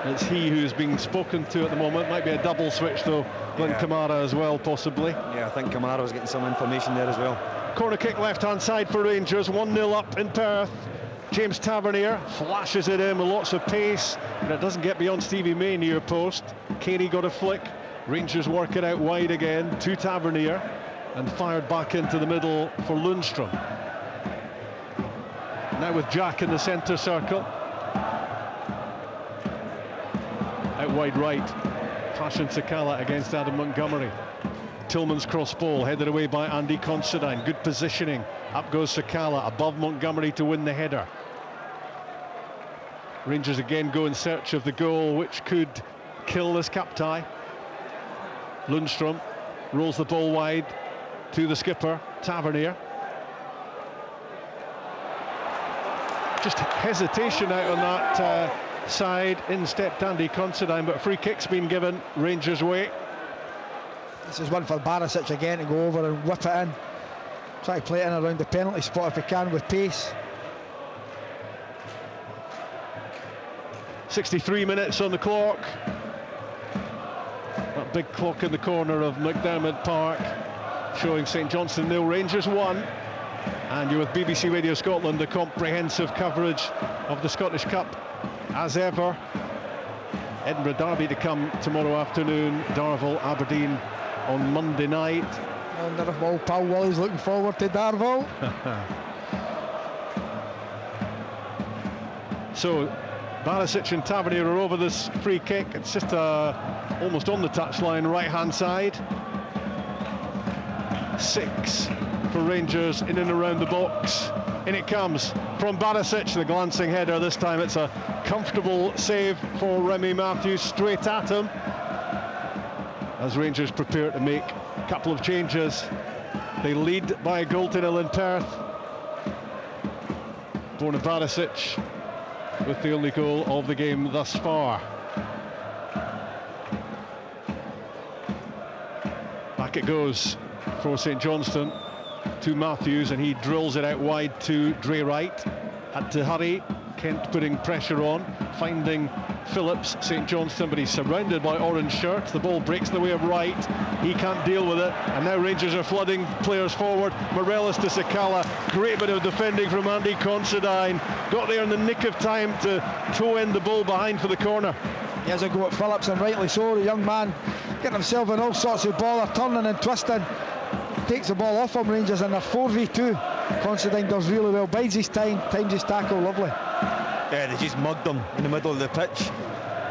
It's he who's being spoken to at the moment. Might be a double switch though. Glenn Kamara as well, possibly. Yeah, I think Kamara's getting some information there as well. Corner kick left hand side for Rangers, 1-0 up in Perth. James Tavernier flashes it in with lots of pace, and it doesn't get beyond Stevie May near post. Carey got a flick. Rangers work it out wide again to Tavernier, and fired back into the middle for Lundstrom. Now with Jack in the centre circle. Out wide right, Fashion Sakala against Adam Montgomery. Tillman's cross ball headed away by Andy Considine. Good positioning. Up goes Sakala above Montgomery to win the header. Rangers again go in search of the goal which could kill this cap tie. Lundstrom rolls the ball wide to the skipper, Tavernier. Just hesitation out on that side. In stepped Andy Considine, but free kick's been given Rangers' way. This is one for Barisic again to go over and whip it in. Try to play it in around the penalty spot if he can with pace. 63 minutes on the clock. That big clock in the corner of McDermott Park showing St Johnstone 0, Rangers 1. And you're with BBC Radio Scotland, the comprehensive coverage of the Scottish Cup as ever. Edinburgh Derby to come tomorrow afternoon, Darvel, Aberdeen on Monday night. And Darvel, Paul Willie's looking forward to Darvel. So Barisic and Tavernier are over this free kick. It's just almost on the touchline, right hand side. 6 for Rangers in and around the box. In it comes from Barisic, the glancing header. This time it's a comfortable save for Remy Matthews, straight at him. As Rangers prepare to make a couple of changes. They lead by a goal to 0 in Perth. Borna Barisic with the only goal of the game thus far. Back it goes for St Johnstone to Matthews, and he drills it out wide to Dre Wright. Had to hurry. Kent putting pressure on, finding Phillips, St Johnstone, but he's surrounded by orange shirts. The ball breaks the way of Wright. He can't deal with it, and now Rangers are flooding players forward. Morelos to Sakala. Great bit of defending from Andy Considine. Got there in the nick of time to toe end the ball behind for the corner. He has a go at Phillips, and rightly so. The young man getting himself in all sorts of bother, turning and twisting. Takes the ball off from Rangers in a 4v2. Considine does really well, bides his time, times his tackle, lovely. Yeah, they just mugged him in the middle of the pitch.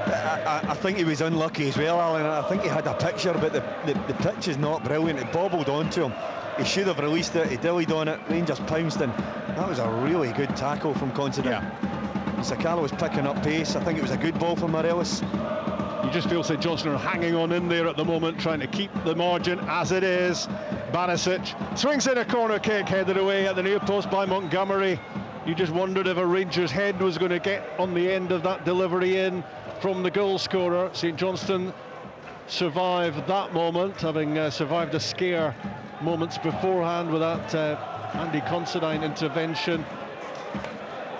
I think he was unlucky as well, Alan. I think he had a picture, but the pitch is not brilliant. It bobbled onto him. He should have released it. He dillied on it. Rangers pounced in. That was a really good tackle from Considine. Yeah. Sakala was picking up pace. I think it was a good ball for Morelos. You just feel St Johnstone are hanging on in there at the moment, trying to keep the margin as it is. Barisic swings in a corner kick, headed away at the near post by Montgomery. You just wondered if a Rangers head was going to get on the end of that delivery in from the goal scorer. St Johnstone survived that moment, having survived a scare moments beforehand with that Andy Considine intervention.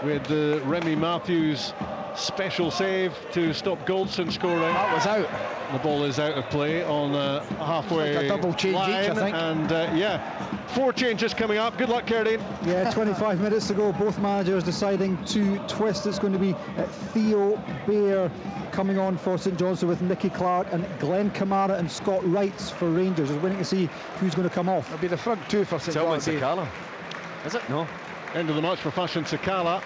With the Remy Matthews special save to stop Goldson scoring. That was out. The ball is out of play on halfway like a double change line, each, I think. And yeah, 4 changes coming up. Good luck, Kieran. Yeah, 25 minutes to go. Both managers deciding to twist. It's going to be Theo Bair coming on for St Johnstone with Nicky Clark and Glenn Kamara and Scott Wrights for Rangers. We're waiting to see who's going to come off. It'll be the front two for St Johnstone. Sakala. Is it? No. End of the match for Fashion Sakala.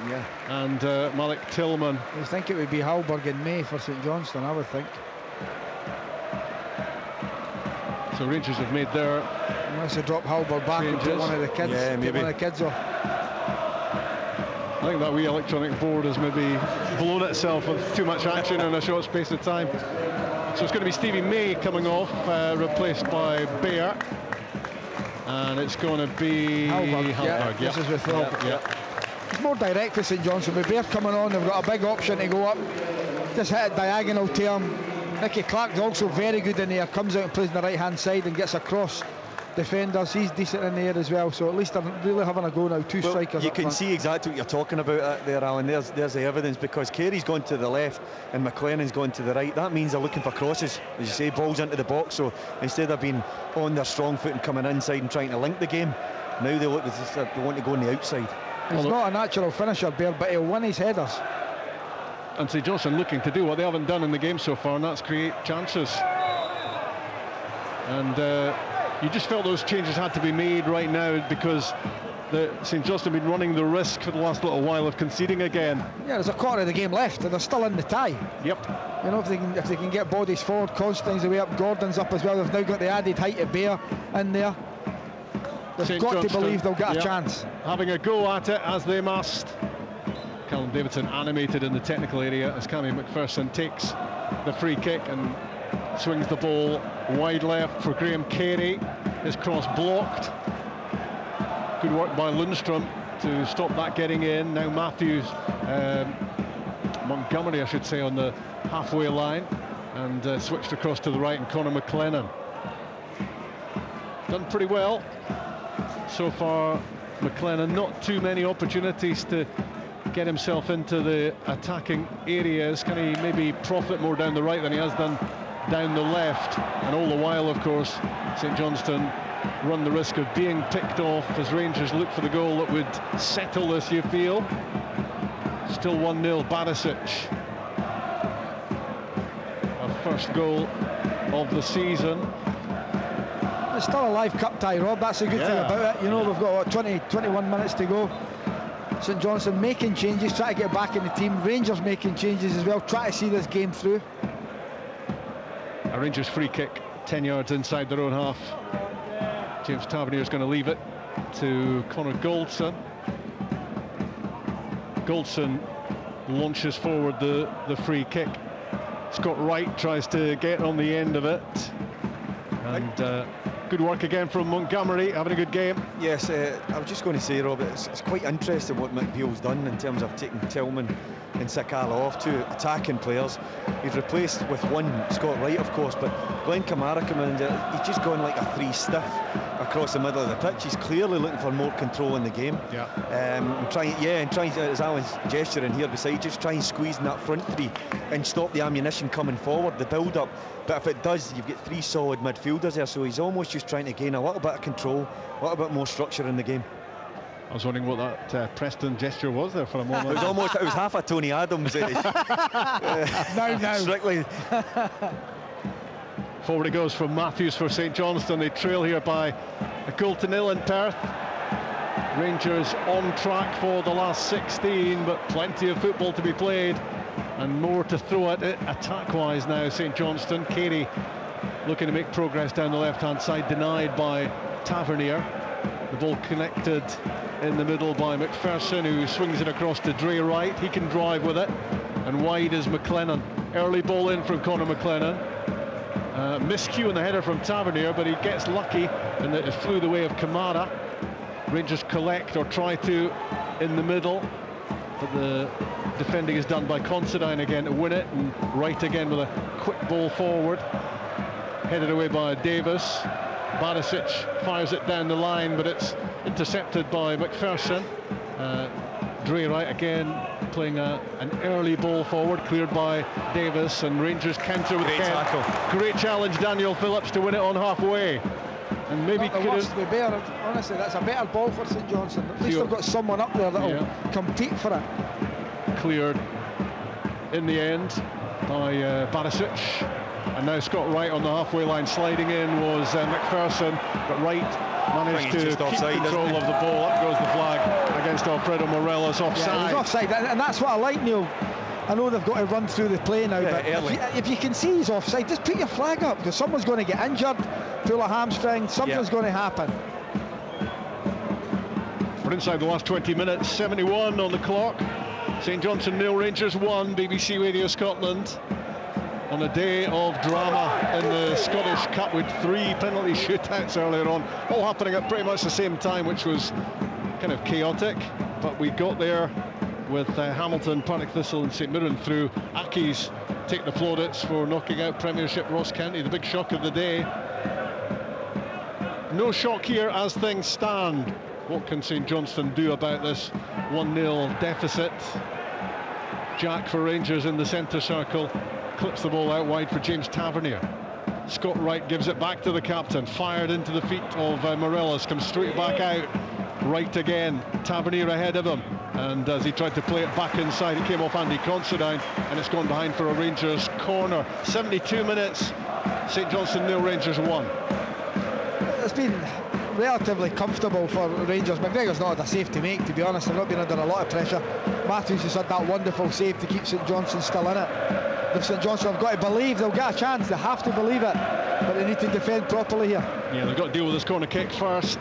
Yeah. And Malik Tillman. I think it would be Halberg and May for St Johnstone, I would think. So Rangers have made their... Unless they drop Halberg back and put one of the kids, yeah, maybe. one of the kids off. I think that wee electronic board has maybe blown itself with too much action in a short space of time. So it's going to be Stevie May coming off, replaced by Bair. And it's going to be Halberg. Halberg. This is with Halberg. Yeah. It's more direct for St Johnstone. With Bair coming on, they've got a big option to go up. Just hit a diagonal to him. Nicky Clark's also very good in there. Comes out and plays on the right hand side and gets across defenders. He's decent in there as well. So at least they're really having a go now. Two strikers. You up can front. see exactly what you're talking about there, Alan. There's the evidence, because Carey's gone to the left and McLennan's gone to the right. That means they're looking for crosses, as you say, balls into the box. So instead of being on their strong foot and coming inside and trying to link the game, now they want to go on the outside. He's not a natural finisher, Bair, but he'll win his headers. And St Johnstone looking to do what they haven't done in the game so far, and that's create chances. And you just felt those changes had to be made right now, because St Johnstone have been running the risk for the last little while of conceding again. Yeah, there's a quarter of the game left, and they're still in the tie. Yep. You know, if they can get bodies forward, Constantine's the way up, Gordon's up as well. They've now got the added height of Bair in there. They've got to believe they'll get a chance. Having a go at it, as they must. Callum Davidson animated in the technical area as Cammy McPherson takes the free kick and swings the ball wide left for Graham Carey. His cross blocked. Good work by Lundstrom to stop that getting in. Now Matthews, Montgomery I should say, on the halfway line, and switched across to the right, and Conor McLennan. Done pretty well so far, McLennan. Not too many opportunities to get himself into the attacking areas. Can he maybe profit more down the right than he has done down the left? And all the while, of course, St Johnstone run the risk of being picked off as Rangers look for the goal that would settle this, you feel. Still 1-0, Barisic. Our first goal of the season. It's still a live cup tie, Rob. That's a good thing about it. You know, we've got 21 minutes to go. St Johnstone making changes, try to get back in the team. Rangers making changes as well, try to see this game through. A Rangers free kick, 10 yards inside their own half. James Tavernier's going to leave it to Connor Goldson. Goldson launches forward the free kick. Scott Wright tries to get on the end of it. And good work again from Montgomery, having a good game. Yes, I was just going to say, Robert, it's quite interesting what McBeal's done in terms of taking Tillman and Sakala off, two attacking players. He's replaced with one Scott Wright, of course, but Glenn Kamara coming in, he's just gone like a 3 stiff across the middle of the pitch. He's clearly looking for more control in the game. Yeah. And trying, as Alan's gesturing here beside, just try and squeeze in that front 3 and stop the ammunition coming forward, the build-up. But if it does, you've got 3 solid midfielders there, so he's almost just trying to gain a little bit of control, a little bit more structure in the game. I was wondering what that Preston gesture was there for a moment. It was half a Tony Adams. No. Strictly. Forward it goes from Matthews for St Johnstone. They trail here by a 0-0 in Perth. Rangers on track for the last 16, but plenty of football to be played and more to throw at it attack-wise now. St Johnstone, Carey looking to make progress down the left-hand side, denied by Tavernier. The ball connected in the middle by McPherson, who swings it across to Dre Wright. He can drive with it, and wide is McLennan. Early ball in from Conor McLennan. Miscue in the header from Tavernier, but he gets lucky and it flew the way of Kamara. Rangers collect, or try to, in the middle, but the defending is done by Considine again to win it, and Wright again with a quick ball forward, headed away by Davis. Barisic fires it down the line, but it's intercepted by McPherson. Dre Wright again playing an early ball forward, cleared by Davis, and Rangers counter with Kent. Tackle. Great challenge, Daniel Phillips, to win it on halfway. And maybe could be better. Honestly, that's a better ball for St Johnstone. At least they've got someone up there that'll compete for it. Cleared in the end by Barisic. And now Scott Wright on the halfway line. Sliding in was McPherson, but Wright managed to keep control of the ball. Up goes the flag against Alfredo Morelos, offside. Yeah, it was offside, and that's what I like, Neil. I know they've got to run through the play now, but if you can see he's offside, just put your flag up, because someone's going to get injured, pull a hamstring, something's going to happen. We're inside the last 20 minutes, 71 on the clock. St Johnstone 0, Rangers 1, BBC Radio Scotland. On a day of drama in the Scottish Cup with 3 penalty shootouts earlier on, all happening at pretty much the same time, which was kind of chaotic, but we got there with Hamilton, Partick Thistle and St Mirren through. Accies take the plaudits for knocking out Premiership Ross County, the big shock of the day. No shock here as things stand. What can St Johnstone do about this 1-0 deficit? Jack for Rangers in the centre circle, clips the ball out wide for James Tavernier. Scott Wright gives it back to the captain, fired into the feet of Morelos, comes straight back out. Wright again, Tavernier ahead of him, and as he tried to play it back inside, it came off Andy Considine, and it's gone behind for a Rangers corner. 72 minutes, St Johnstone 0, Rangers 1. It's been relatively comfortable for Rangers. McGregor's not had a save to make, to be honest. They've not been under a lot of pressure. Matthews has had that wonderful save to keep St Johnstone still in it. If St Johnstone have got to believe they'll get a chance, they have to believe it, but they need to defend properly here. Yeah, they've got to deal with this corner kick first.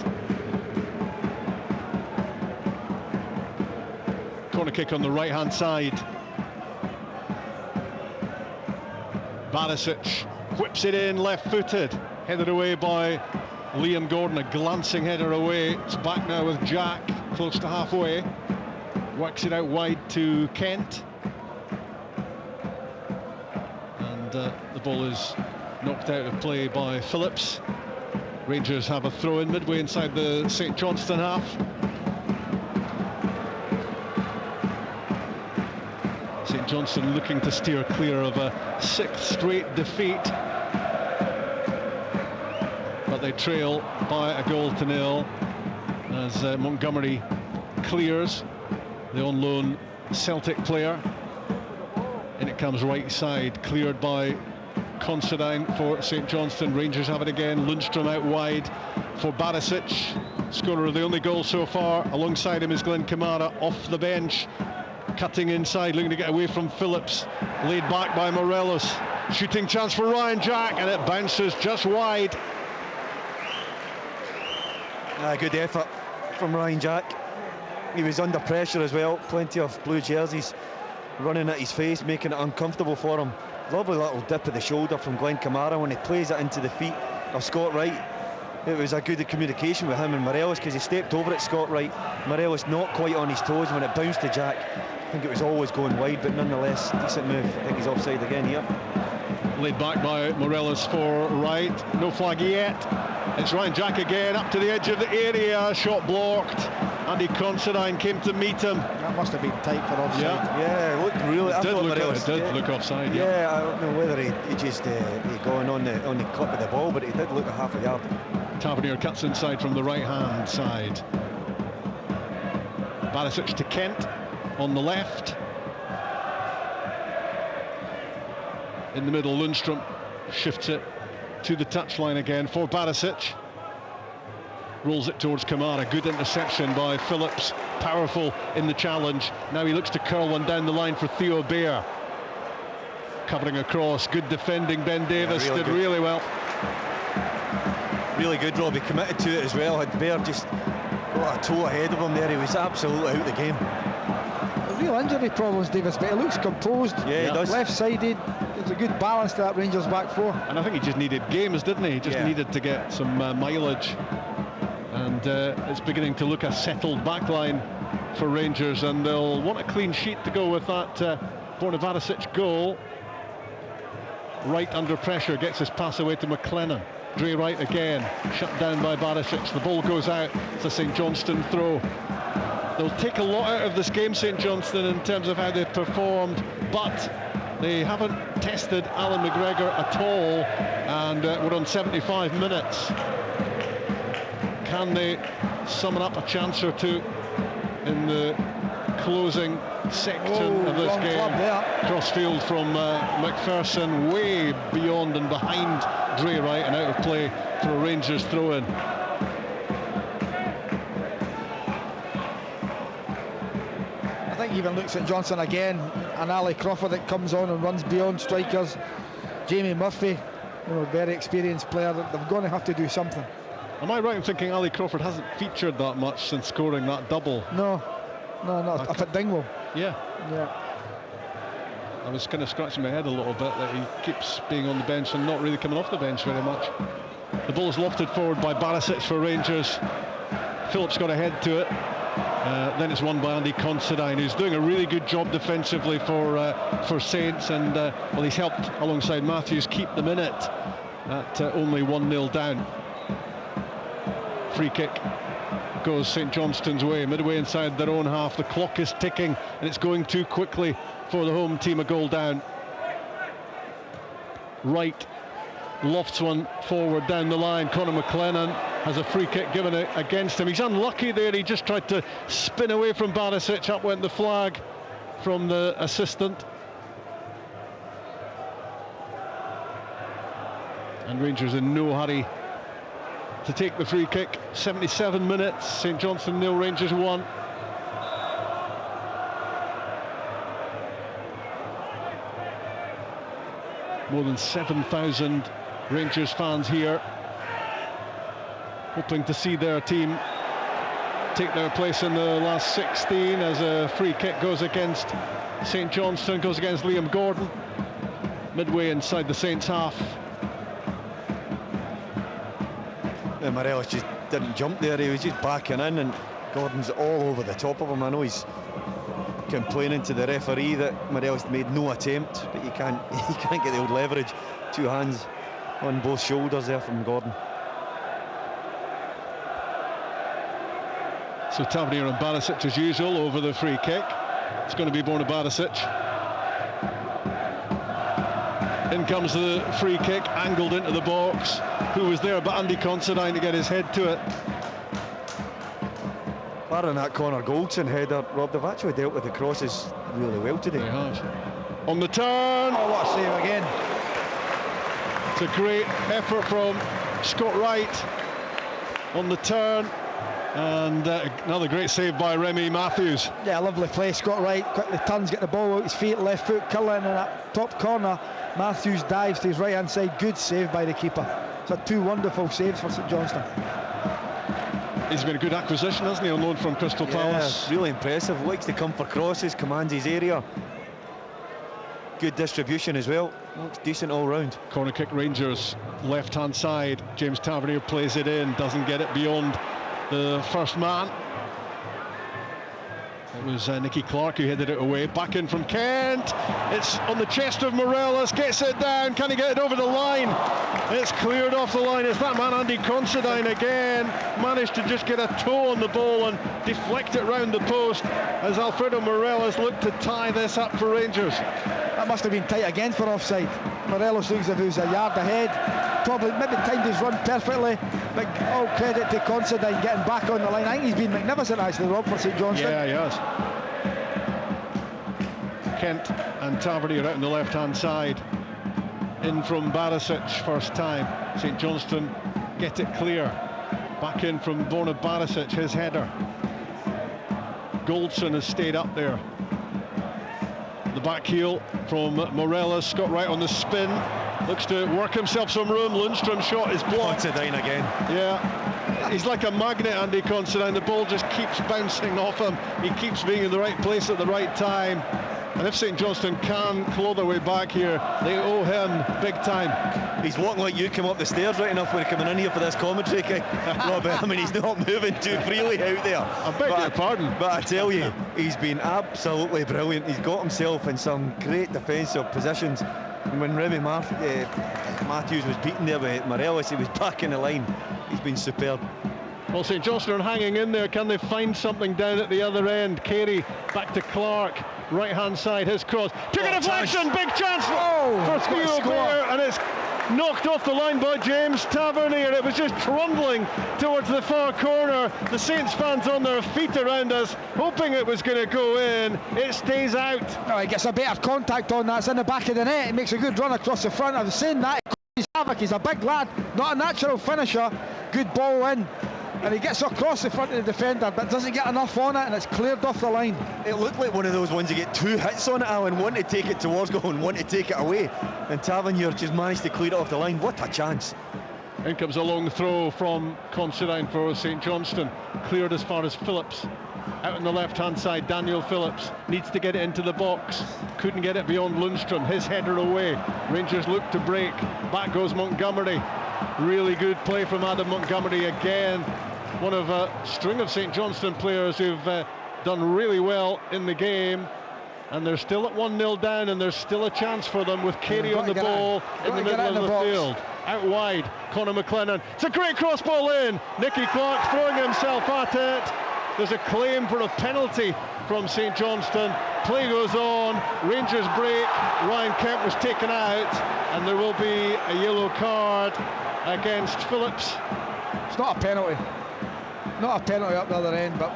Corner kick on the right hand side. Barisic whips it in, left footed, headed away by Liam Gordon, a glancing header away. It's back now with Jack, close to halfway. Works it out wide to Kent. And the ball is knocked out of play by Phillips. Rangers have a throw in midway inside the St Johnstone half. St Johnstone looking to steer clear of a 6th straight defeat, but they trail by a goal to 0 as Montgomery clears the on loan Celtic player. In it comes right side, cleared by Considine for St Johnstone. Rangers have it again. Lundstrom out wide for Barisic, scorer of the only goal so far. Alongside him is Glenn Kamara off the bench, cutting inside, looking to get away from Phillips. Laid back by Morelos. Shooting chance for Ryan Jack, and it bounces just wide. Good effort from Ryan Jack. He was under pressure as well. Plenty of blue jerseys running at his face, making it uncomfortable for him. Lovely little dip of the shoulder from Glenn Kamara when he plays it into the feet of Scott Wright. It was a good communication with him and Morelos, because he stepped over at Scott Wright. Morelos not quite on his toes when it bounced to Jack. I think it was always going wide, but nonetheless, decent move. I think he's offside again here. Laid back by Morelos for Wright. No flag yet. It's Ryan Jack again, up to the edge of the area. Shot blocked. Andy Considine came to meet him. That must have been tight for offside. Yeah, it looked really. It did look offside. Yeah, I don't know whether he just he going on the clip of the ball, but he did look a half a yard. Tavernier cuts inside from the right hand side. Barisic to Kent on the left. In the middle, Lundstrom shifts it to the touchline again for Barisic. Rolls it towards Kamara. Good interception by Phillips. Powerful in the challenge. Now he looks to curl one down the line for Theo Bair. Covering across. Good defending. Ben Davis did really well. Really good, Robbie. Committed to it as well. Had Bair just got a toe ahead of him there. He was absolutely out of the game. Real injury problems, Davis, but he looks composed. Yeah, he does. Left-sided. There's a good balance to that Rangers back four. And I think he just needed games, didn't he? He just needed to get some mileage. And it's beginning to look a settled back line for Rangers, and they'll want a clean sheet to go with that Borna Barisic goal. Wright under pressure, gets his pass away to McLennan. Dre Wright again, shut down by Barisic. The ball goes out. It's a St Johnstone throw. They'll take a lot out of this game, St Johnstone, in terms of how they've performed, but they haven't tested Alan McGregor at all, and we're on 75 minutes. Can they summon up a chance or two in the closing section of this game? Crossfield from McPherson, way beyond and behind Dre Wright, and out of play for a Rangers throw-in. I think even looks at Johnson again, and Ali Crawford that comes on and runs beyond strikers. Jamie Murphy, very experienced player. They're going to have to do something. Am I right in thinking Ali Crawford hasn't featured that much since scoring that double? No, not up at Dingwall. Yeah. I was kind of scratching my head a little bit that he keeps being on the bench and not really coming off the bench very much. The ball is lofted forward by Barisic for Rangers. Phillips got ahead to it. Then it's won by Andy Considine, who's doing a really good job defensively for Saints, and well, he's helped alongside Matthews keep them in it at only 1-0 down. Free kick goes St Johnstone's way, midway inside their own half. The clock is ticking, and it's going too quickly for the home team. A goal down. Wright lofts one forward down the line. Conor McLennan has a free kick given against him. He's unlucky there. He just tried to spin away from Barisic. Up went the flag from the assistant. And Rangers in no hurry to take the free kick. 77 minutes, St Johnstone 0, Rangers 1. More than 7,000 Rangers fans here, hoping to see their team take their place in the last 16 as a free kick goes against St Johnstone, goes against Liam Gordon, midway inside the Saints half. Yeah, Morelos just didn't jump there, he was just backing in, and Gordon's all over the top of him. I know he's complaining to the referee that Morelos made no attempt, but he can't get the old leverage. Two hands on both shoulders there from Gordon. So Tavernier and Barisic as usual over the free kick. It's going to be Borna Barisic. In comes the free kick, angled into the box. Who was there but Andy Considine to get his head to it. Barring that Connor Goldson header, Rob, they've actually dealt with the crosses really well today. They have. On the turn. Oh, what a save again. It's a great effort from Scott Wright on the turn. And another great save by Remy Matthews. Yeah, lovely play. Scott Wright quickly turns, get the ball out his feet, left foot, Cullen in that top corner. Matthews dives to his right hand side. Good save by the keeper. So two wonderful saves for St Johnstone. He's been a good acquisition, hasn't he, on loan from Crystal Palace? Really impressive. Likes to come for crosses, commands his area. Good distribution as well. Looks decent all round. Corner kick, Rangers, left hand side. James Tavernier plays it in, doesn't get it beyond the first man. It was Nicky Clark who headed it away. Back in from Kent. It's on the chest of Morelos. Gets it down. Can he get it over the line? It's cleared off the line. It's that man Andy Considine again. Managed to just get a toe on the ball and deflect it round the post as Alfredo Morelos looked to tie this up for Rangers. That must have been tight again for offside. Morelos looks as if he was a yard ahead. Probably maybe timed his run perfectly, but all credit to Considine getting back on the line. I think he's been magnificent actually, Rob, for St Johnstone. Yeah, he has. Kent and Tavernier out on the left hand side. In from Barisic first time. St Johnstone get it clear. Back in from Borna Barisic, his header. Goldson has stayed up there. The back heel from Morelos. Scott Wright on the spin. Looks to work himself some room. Lundstrom's shot is blocked. Considine again. Yeah. He's like a magnet, Andy Considine. The ball just keeps bouncing off him. He keeps being in the right place at the right time. And if St Johnstone can claw their way back here, they owe him big time. He's walking like you come up the stairs right enough when coming in here for this commentary, Robert. I mean, he's not moving too freely out there. I beg your pardon. But I tell you, he's been absolutely brilliant. He's got himself in some great defensive positions. And when Remy Matthews was beaten there with Morelos, he was back in the line. He's been superb. Well, St Johnstone are hanging in there. Can they find something down at the other end? Carey back to Clark, right hand side, his cross. Took a deflection, big chance for Theo Bair, and it's knocked off the line by James Tavernier. It was just trundling towards the far corner. The Saints fans on their feet around us, hoping it was going to go in. It stays out. No, he gets a better contact on that. It's in the back of the net. He makes a good run across the front. I was saying that. He's havoc. He's a big lad, not a natural finisher. Good ball in. And he gets across the front of the defender, but doesn't get enough on it, and it's cleared off the line. It looked like one of those ones you get two hits on it, Alan. One to take it towards goal and one to take it away. And Tavernier just managed to clear it off the line. What a chance. In comes a long throw from Considine for St Johnstone. Cleared as far as Phillips. Out on the left-hand side, Daniel Phillips needs to get it into the box. Couldn't get it beyond Lundstrom. His header away. Rangers look to break. Back goes Montgomery. Really good play from Adam Montgomery again. One of a string of St Johnstone players who've done really well in the game. And they're still at 1-0 down, and there's still a chance for them with Carey on the ball in the middle of the field. Out wide, Conor McLennan. It's a great cross ball in. Nicky Clark throwing himself at it. There's a claim for a penalty from St Johnstone. Play goes on. Rangers break. Ryan Kemp was taken out, and there will be a yellow card against Phillips. It's not a penalty. Not a penalty up the other end, but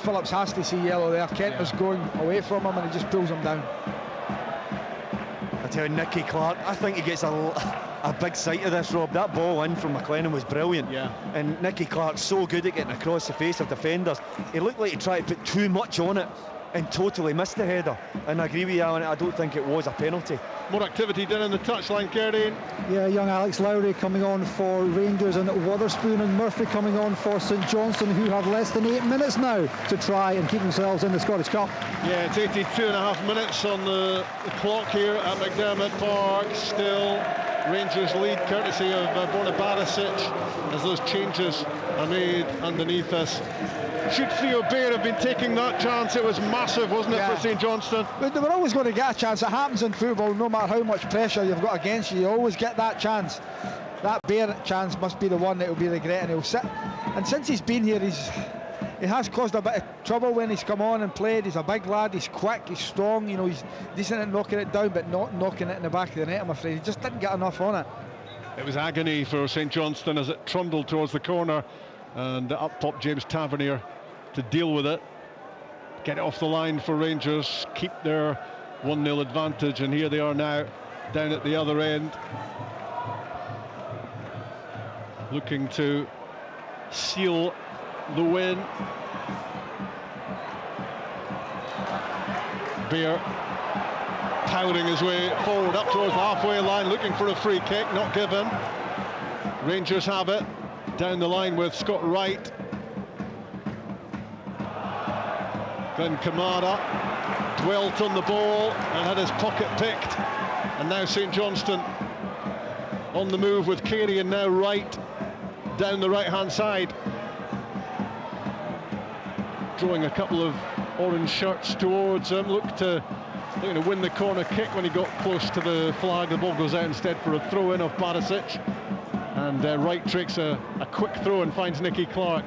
Phillips has to see yellow there. Kent was going away from him, and he just pulls him down. I tell you, Nicky Clark, I think he gets a big sight of this, Rob. That ball in from McLennan was brilliant. Yeah. And Nicky Clark's so good at getting across the face of defenders. He looked like he tried to put too much on it and totally missed the header. And I agree with you, Alan, I don't think it was a penalty. More activity down in the touchline, Gerdine. Yeah, young Alex Lowry coming on for Rangers, and Wotherspoon and Murphy coming on for St Johnstone, who have less than 8 minutes now to try and keep themselves in the Scottish Cup. Yeah, it's 82.5 minutes on the clock here at McDermott Park. Still Rangers lead courtesy of Borna Barisic as those changes are made underneath us. Should Theo Bair have been taking that chance? It was massive, wasn't it, for St Johnstone? But they were always going to get a chance. It happens in football, no matter how much pressure you've got against you, you always get that chance. That Bair chance must be the one that will be regretting. He'll sit, and since he's been here, he has caused a bit of trouble when he's come on and played. He's a big lad, he's quick, he's strong, you know, he's decent at knocking it down, but not knocking it in the back of the net, I'm afraid. He just didn't get enough on it. It was agony for St Johnstone as it trundled towards the corner, and up popped James Tavernier to deal with it, get it off the line for Rangers, keep their 1-0 advantage, and here they are now down at the other end, looking to seal the win. Bair powering his way forward up towards the halfway line, looking for a free kick, not given. Rangers have it down the line with Scott Wright. Glenn Kamara dwelt on the ball and had his pocket picked, and now St Johnstone on the move with Carey and now Wright down the right hand side, drawing a couple of orange shirts towards him. Looking to win the corner kick when he got close to the flag. The ball goes out instead for a throw in of Barisic, and Wright takes a quick throw and finds Nicky Clark.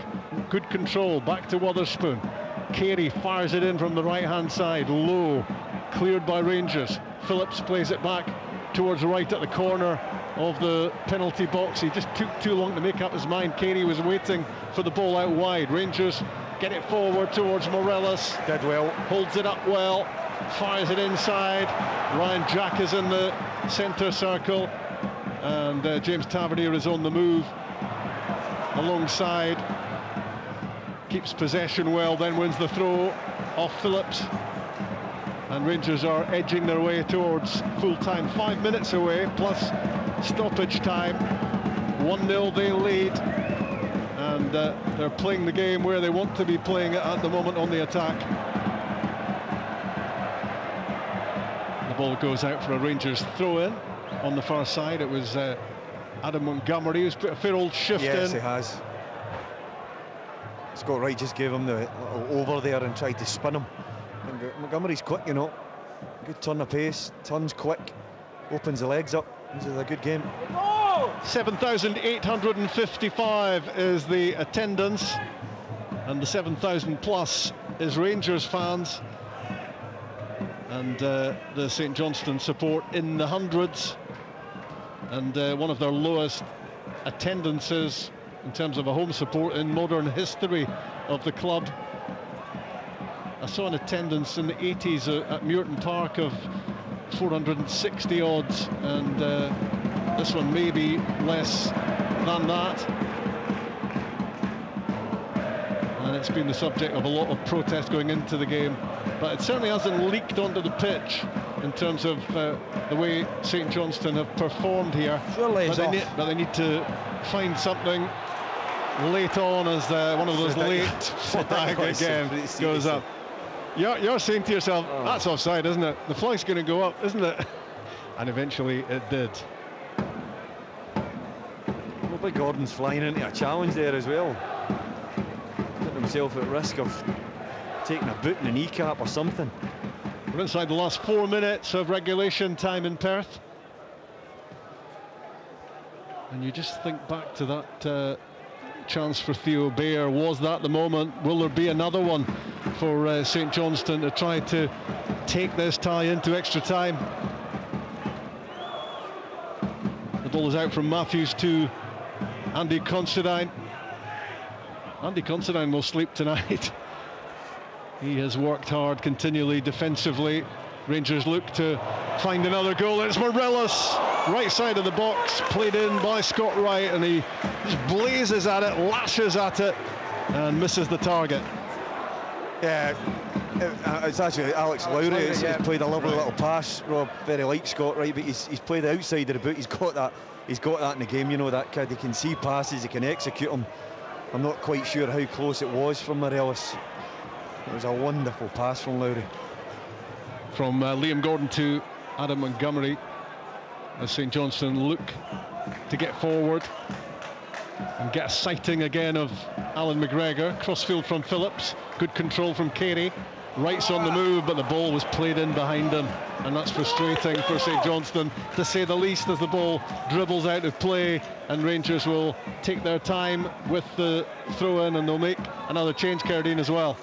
Good control, back to Wotherspoon. Carey fires it in from the right hand side, low, cleared by Rangers. Phillips plays it back towards Wright at the corner of the penalty box. He just took too long to make up his mind. Carey was waiting for the ball out wide. Rangers get it forward towards Morelos. Did well. Holds it up well, fires it inside. Ryan Jack is in the centre circle, and James Tavernier is on the move alongside. Keeps possession well, then wins the throw off Phillips, and Rangers are edging their way towards full time. 5 minutes away plus stoppage time. 1-0 they lead, and they're playing the game where they want to be playing it at the moment on the attack. The ball goes out for a Rangers throw-in on the far side. It was Adam Montgomery who's put a fair old shift in. Yes, he has. Scott Wright just gave him the little over there and tried to spin him. And Montgomery's quick, you know. Good turn of pace, turns quick, opens the legs up. This is a good game. 7,855 is the attendance, and the 7,000 plus is Rangers fans, and the St Johnstone support in the hundreds, and one of their lowest attendances in terms of a home support in modern history of the club. I saw an attendance in the 80s at Muirton Park of 460 odds, and this one may be less than that. And it's been the subject of a lot of protest going into the game, but it certainly hasn't leaked onto the pitch in terms of the way St Johnstone have performed here. Surely but they need to find something late on, as one of those late flag again goes up. You're saying to yourself, that's offside, isn't it? The flag's going to go up, isn't it? And eventually it did. Bobby Gordon's flying into a challenge there as well. Putting himself at risk of taking a boot in the kneecap or something. We're inside the last 4 minutes of regulation time in Perth. And you just think back to that chance for Theo Bair. Was that the moment? Will there be another one for St Johnstone to try to take this tie into extra time? The ball is out from Matthews to Andy Considine. Andy Considine will sleep tonight. He has worked hard continually defensively. Rangers look to find another goal. It's Morelos, right side of the box, played in by Scott Wright, and he just blazes at it, lashes at it, and misses the target. Yeah, it's actually Alex Lowry. He's played a lovely little pass, Rob, very like Scott Wright, but he's played the outside of the boot. He's got that in the game, you know, that kid. He can see passes, he can execute them. I'm not quite sure how close it was from Morelos. It was a wonderful pass from Lowry. From Liam Gordon to Adam Montgomery, as St Johnstone look to get forward and get a sighting again of Alan McGregor. Crossfield from Phillips, good control from Carey. Wright's on the move, but the ball was played in behind him, and that's frustrating for St Johnstone, to say the least, as the ball dribbles out of play, and Rangers will take their time with the throw-in, and they'll make another change, Cardine, as well.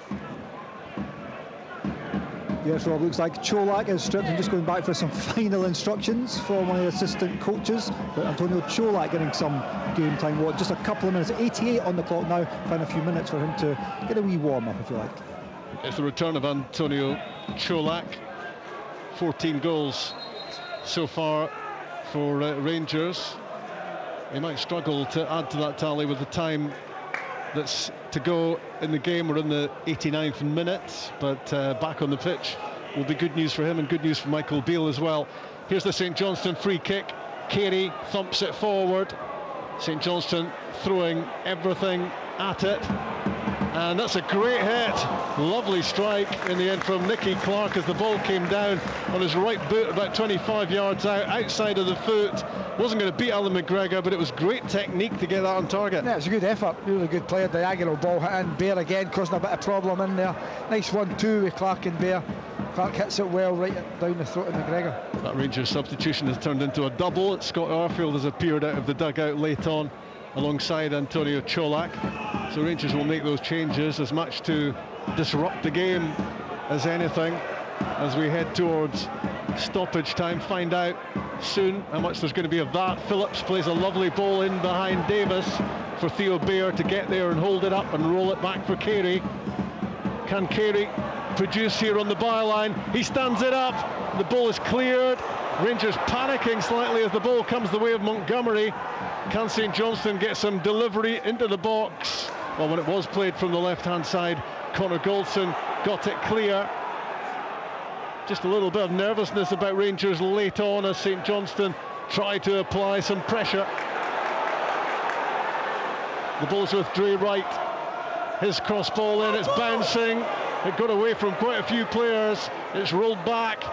Yes, Rob, looks like Cholak is stripped and just going back for some final instructions from one of the assistant coaches. But Antonio Cholak getting some game time. What, just a couple of minutes, 88 on the clock now. Find a few minutes for him to get a wee warm-up, if you like. It's the return of Antonio Cholak. 14 goals so far for Rangers. They might struggle to add to that tally with the time that's to go in the game. We're in the 89th minute, but back on the pitch will be good news for him, and good news for Michael Beale as well. Here's the St Johnstone free kick. Carey thumps it forward. St Johnstone throwing everything at it, and that's a great hit. Lovely strike in the end from Nicky Clark as the ball came down on his right boot about 25 yards out, outside of the foot. Wasn't going to beat Alan McGregor, but it was great technique to get that on target. Yeah, it's a good effort, really good player. Diagonal ball hit in. Bair again causing a bit of problem in there. Nice 1-2 with Clark and Bair. Clark hits it well right down the throat of McGregor. That Rangers substitution has turned into a double. Scott Arfield has appeared out of the dugout late on alongside Antonio Cholak. So Rangers will make those changes as much to disrupt the game as anything, as we head towards stoppage time. Find out soon how much there's going to be of that. Phillips plays a lovely ball in behind Davis for Theo Bair to get there and hold it up and roll it back for Carey. Can Carey produce here on the byline? He stands it up. The ball is cleared. Rangers panicking slightly as the ball comes the way of Montgomery. Can St Johnstone get some delivery into the box? Well, when it was played from the left-hand side, Connor Goldson got it clear. Just a little bit of nervousness about Rangers late on as St Johnstone try to apply some pressure. The ball's with Dre Wright. His cross ball in, it's bouncing. It got away from quite a few players. It's rolled back,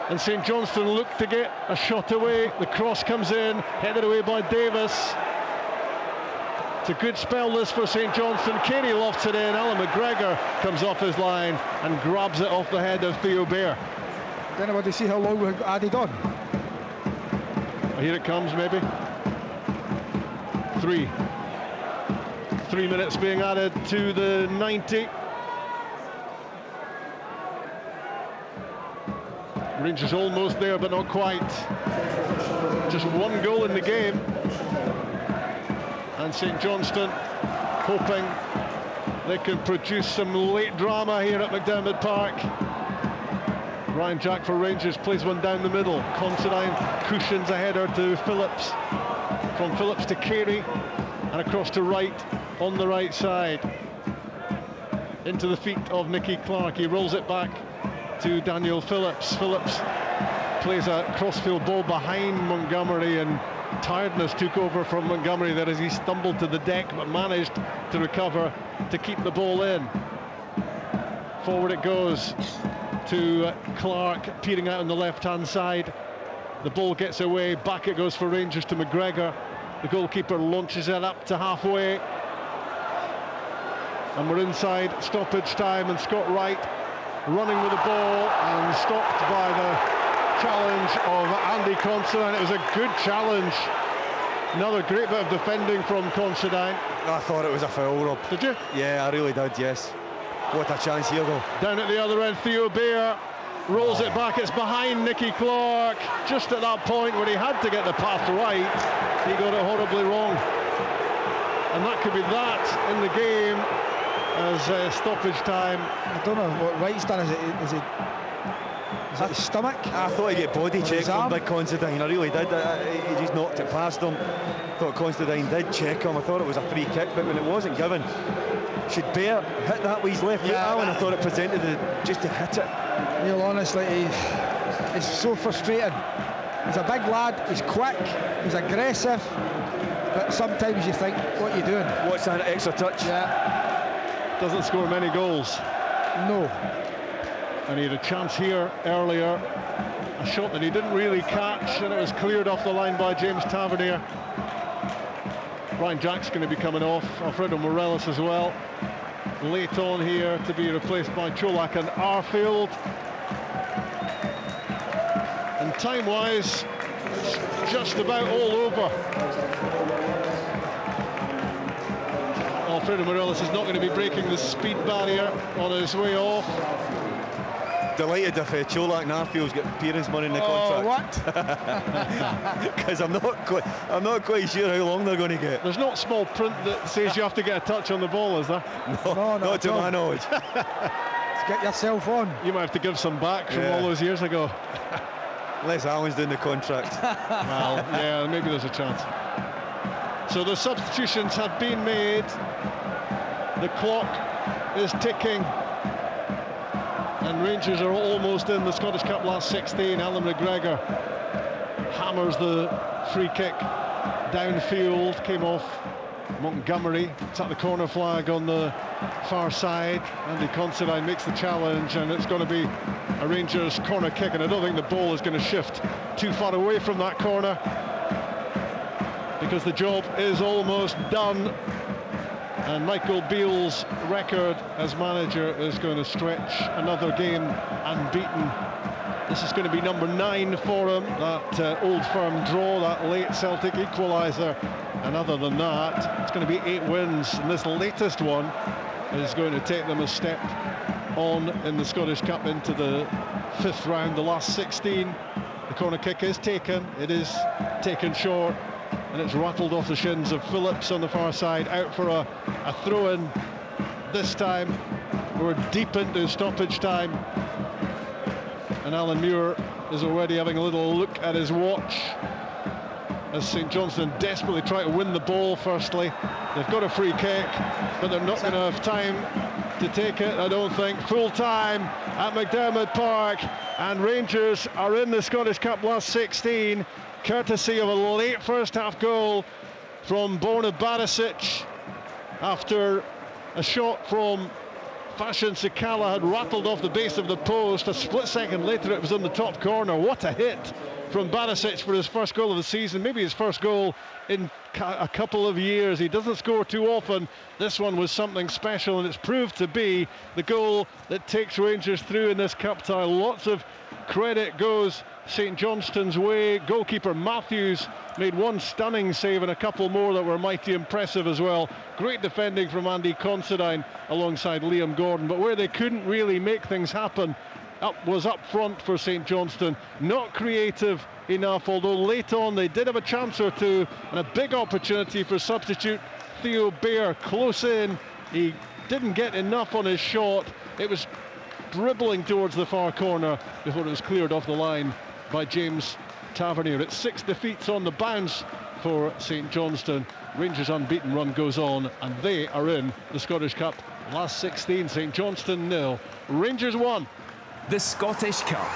and St Johnstone looked to get a shot away. The cross comes in, headed away by Davis. It's a good spell this for St Johnstone. Carey lofts it in. Alan McGregor comes off his line and grabs it off the head of Theo Bair. Don't know what to see how long we've added on. Here it comes, maybe. 3 minutes being added to the 90. Rangers almost there, but not quite. Just one goal in the game. And St Johnstone hoping they can produce some late drama here at McDermott Park. Ryan Jack for Rangers plays one down the middle. Considine cushions a header to Phillips. From Phillips to Carey and across to Wright on the right side. Into the feet of Nicky Clark. He rolls it back to Daniel Phillips. Phillips plays a crossfield ball behind Montgomery, and tiredness took over from Montgomery there as he stumbled to the deck but managed to recover to keep the ball in. Forward it goes to Clark, peering out on the left-hand side. The ball gets away, back it goes for Rangers to McGregor. The goalkeeper launches it up to halfway. And we're inside stoppage time, and Scott Wright running with the ball and stopped by the challenge of Andy Considine. It was a good challenge. Another great bit of defending from Considine. I thought it was a foul, Rob. Did you? Yeah, I really did, yes. What a chance here, though. Down at the other end, Theo Bair rolls it back. It's behind Nicky Clark. Just at that point where he had to get the pass right, he got it horribly wrong. And that could be that in the game as stoppage time. I don't know what Wright's done. Is it his stomach? I thought he'd get body checked from Big Considine. I really did. He just knocked it past him. Thought Considine did check him. I thought it was a free kick, but when it wasn't given, should Bair hit that with his left foot, Alan? I thought it presented just to hit it. Neil, honestly, he's so frustrating. He's a big lad, he's quick, he's aggressive, but sometimes you think, what are you doing? What's that extra touch? Yeah. Doesn't score many goals. No. And he had a chance here earlier, a shot that he didn't really catch, and it was cleared off the line by James Tavernier. Ryan Jack's going to be coming off, Alfredo Morelos as well. Late on here to be replaced by Cholak and Arfield. And time-wise, it's just about all over. Alfredo Morelos is not going to be breaking the speed barrier on his way off. Delighted if Cholak and Arfield's got appearance money in the contract. What? Because I'm not quite sure how long they're going to get. There's not small print that says you have to get a touch on the ball, is there? No, not to my knowledge. Get yourself on. You might have to give some back from all those years ago. Unless Alan's doing the contract. Well, yeah, maybe there's a chance. So the substitutions have been made. The clock is ticking. And Rangers are almost in the Scottish Cup last 16. Alan McGregor hammers the free kick downfield, came off Montgomery. It's at the corner flag on the far side. Andy Considine makes the challenge, and it's going to be a Rangers corner kick, and I don't think the ball is going to shift too far away from that corner, because the job is almost done. And Michael Beale's record as manager is going to stretch another game unbeaten. This is going to be number 9 for him, that Old Firm draw, that late Celtic equaliser. And other than that, it's going to be 8 wins. And this latest one is going to take them a step on in the Scottish Cup into the 5th round, the last 16. The corner kick is taken. It is taken short. And it's rattled off the shins of Phillips on the far side, out for a throw-in this time. We're deep into stoppage time, and Alan Muir is already having a little look at his watch as St Johnstone desperately try to win the ball firstly. They've got a free kick, but they're not going to have time to take it, I don't think. Full time at McDermott Park, and Rangers are in the Scottish Cup last 16, courtesy of a late first half goal from Borna Barisic. after a shot from Fashion Sakala had rattled off the base of the post. A split second later it was in the top corner. What a hit from Barisic for his first goal of the season, maybe his first goal in a couple of years. He doesn't score too often. This one was something special, and it's proved to be the goal that takes Rangers through in this cup tie. Lots of credit goes St Johnstone's way. Goalkeeper Matthews made one stunning save and a couple more that were mighty impressive as well. Great defending from Andy Considine alongside Liam Gordon, but where they couldn't really make things happen was up front for St Johnstone. Not creative enough, although late on they did have a chance or two, and a big opportunity for substitute Theo Bair close in. He didn't get enough on his shot. It was dribbling towards the far corner before it was cleared off the line by James Tavernier. It's 6 defeats on the bounce for St Johnstone. Rangers' unbeaten run goes on, and they are in the Scottish Cup. Last 16, St Johnstone 0, Rangers 1. The Scottish Cup.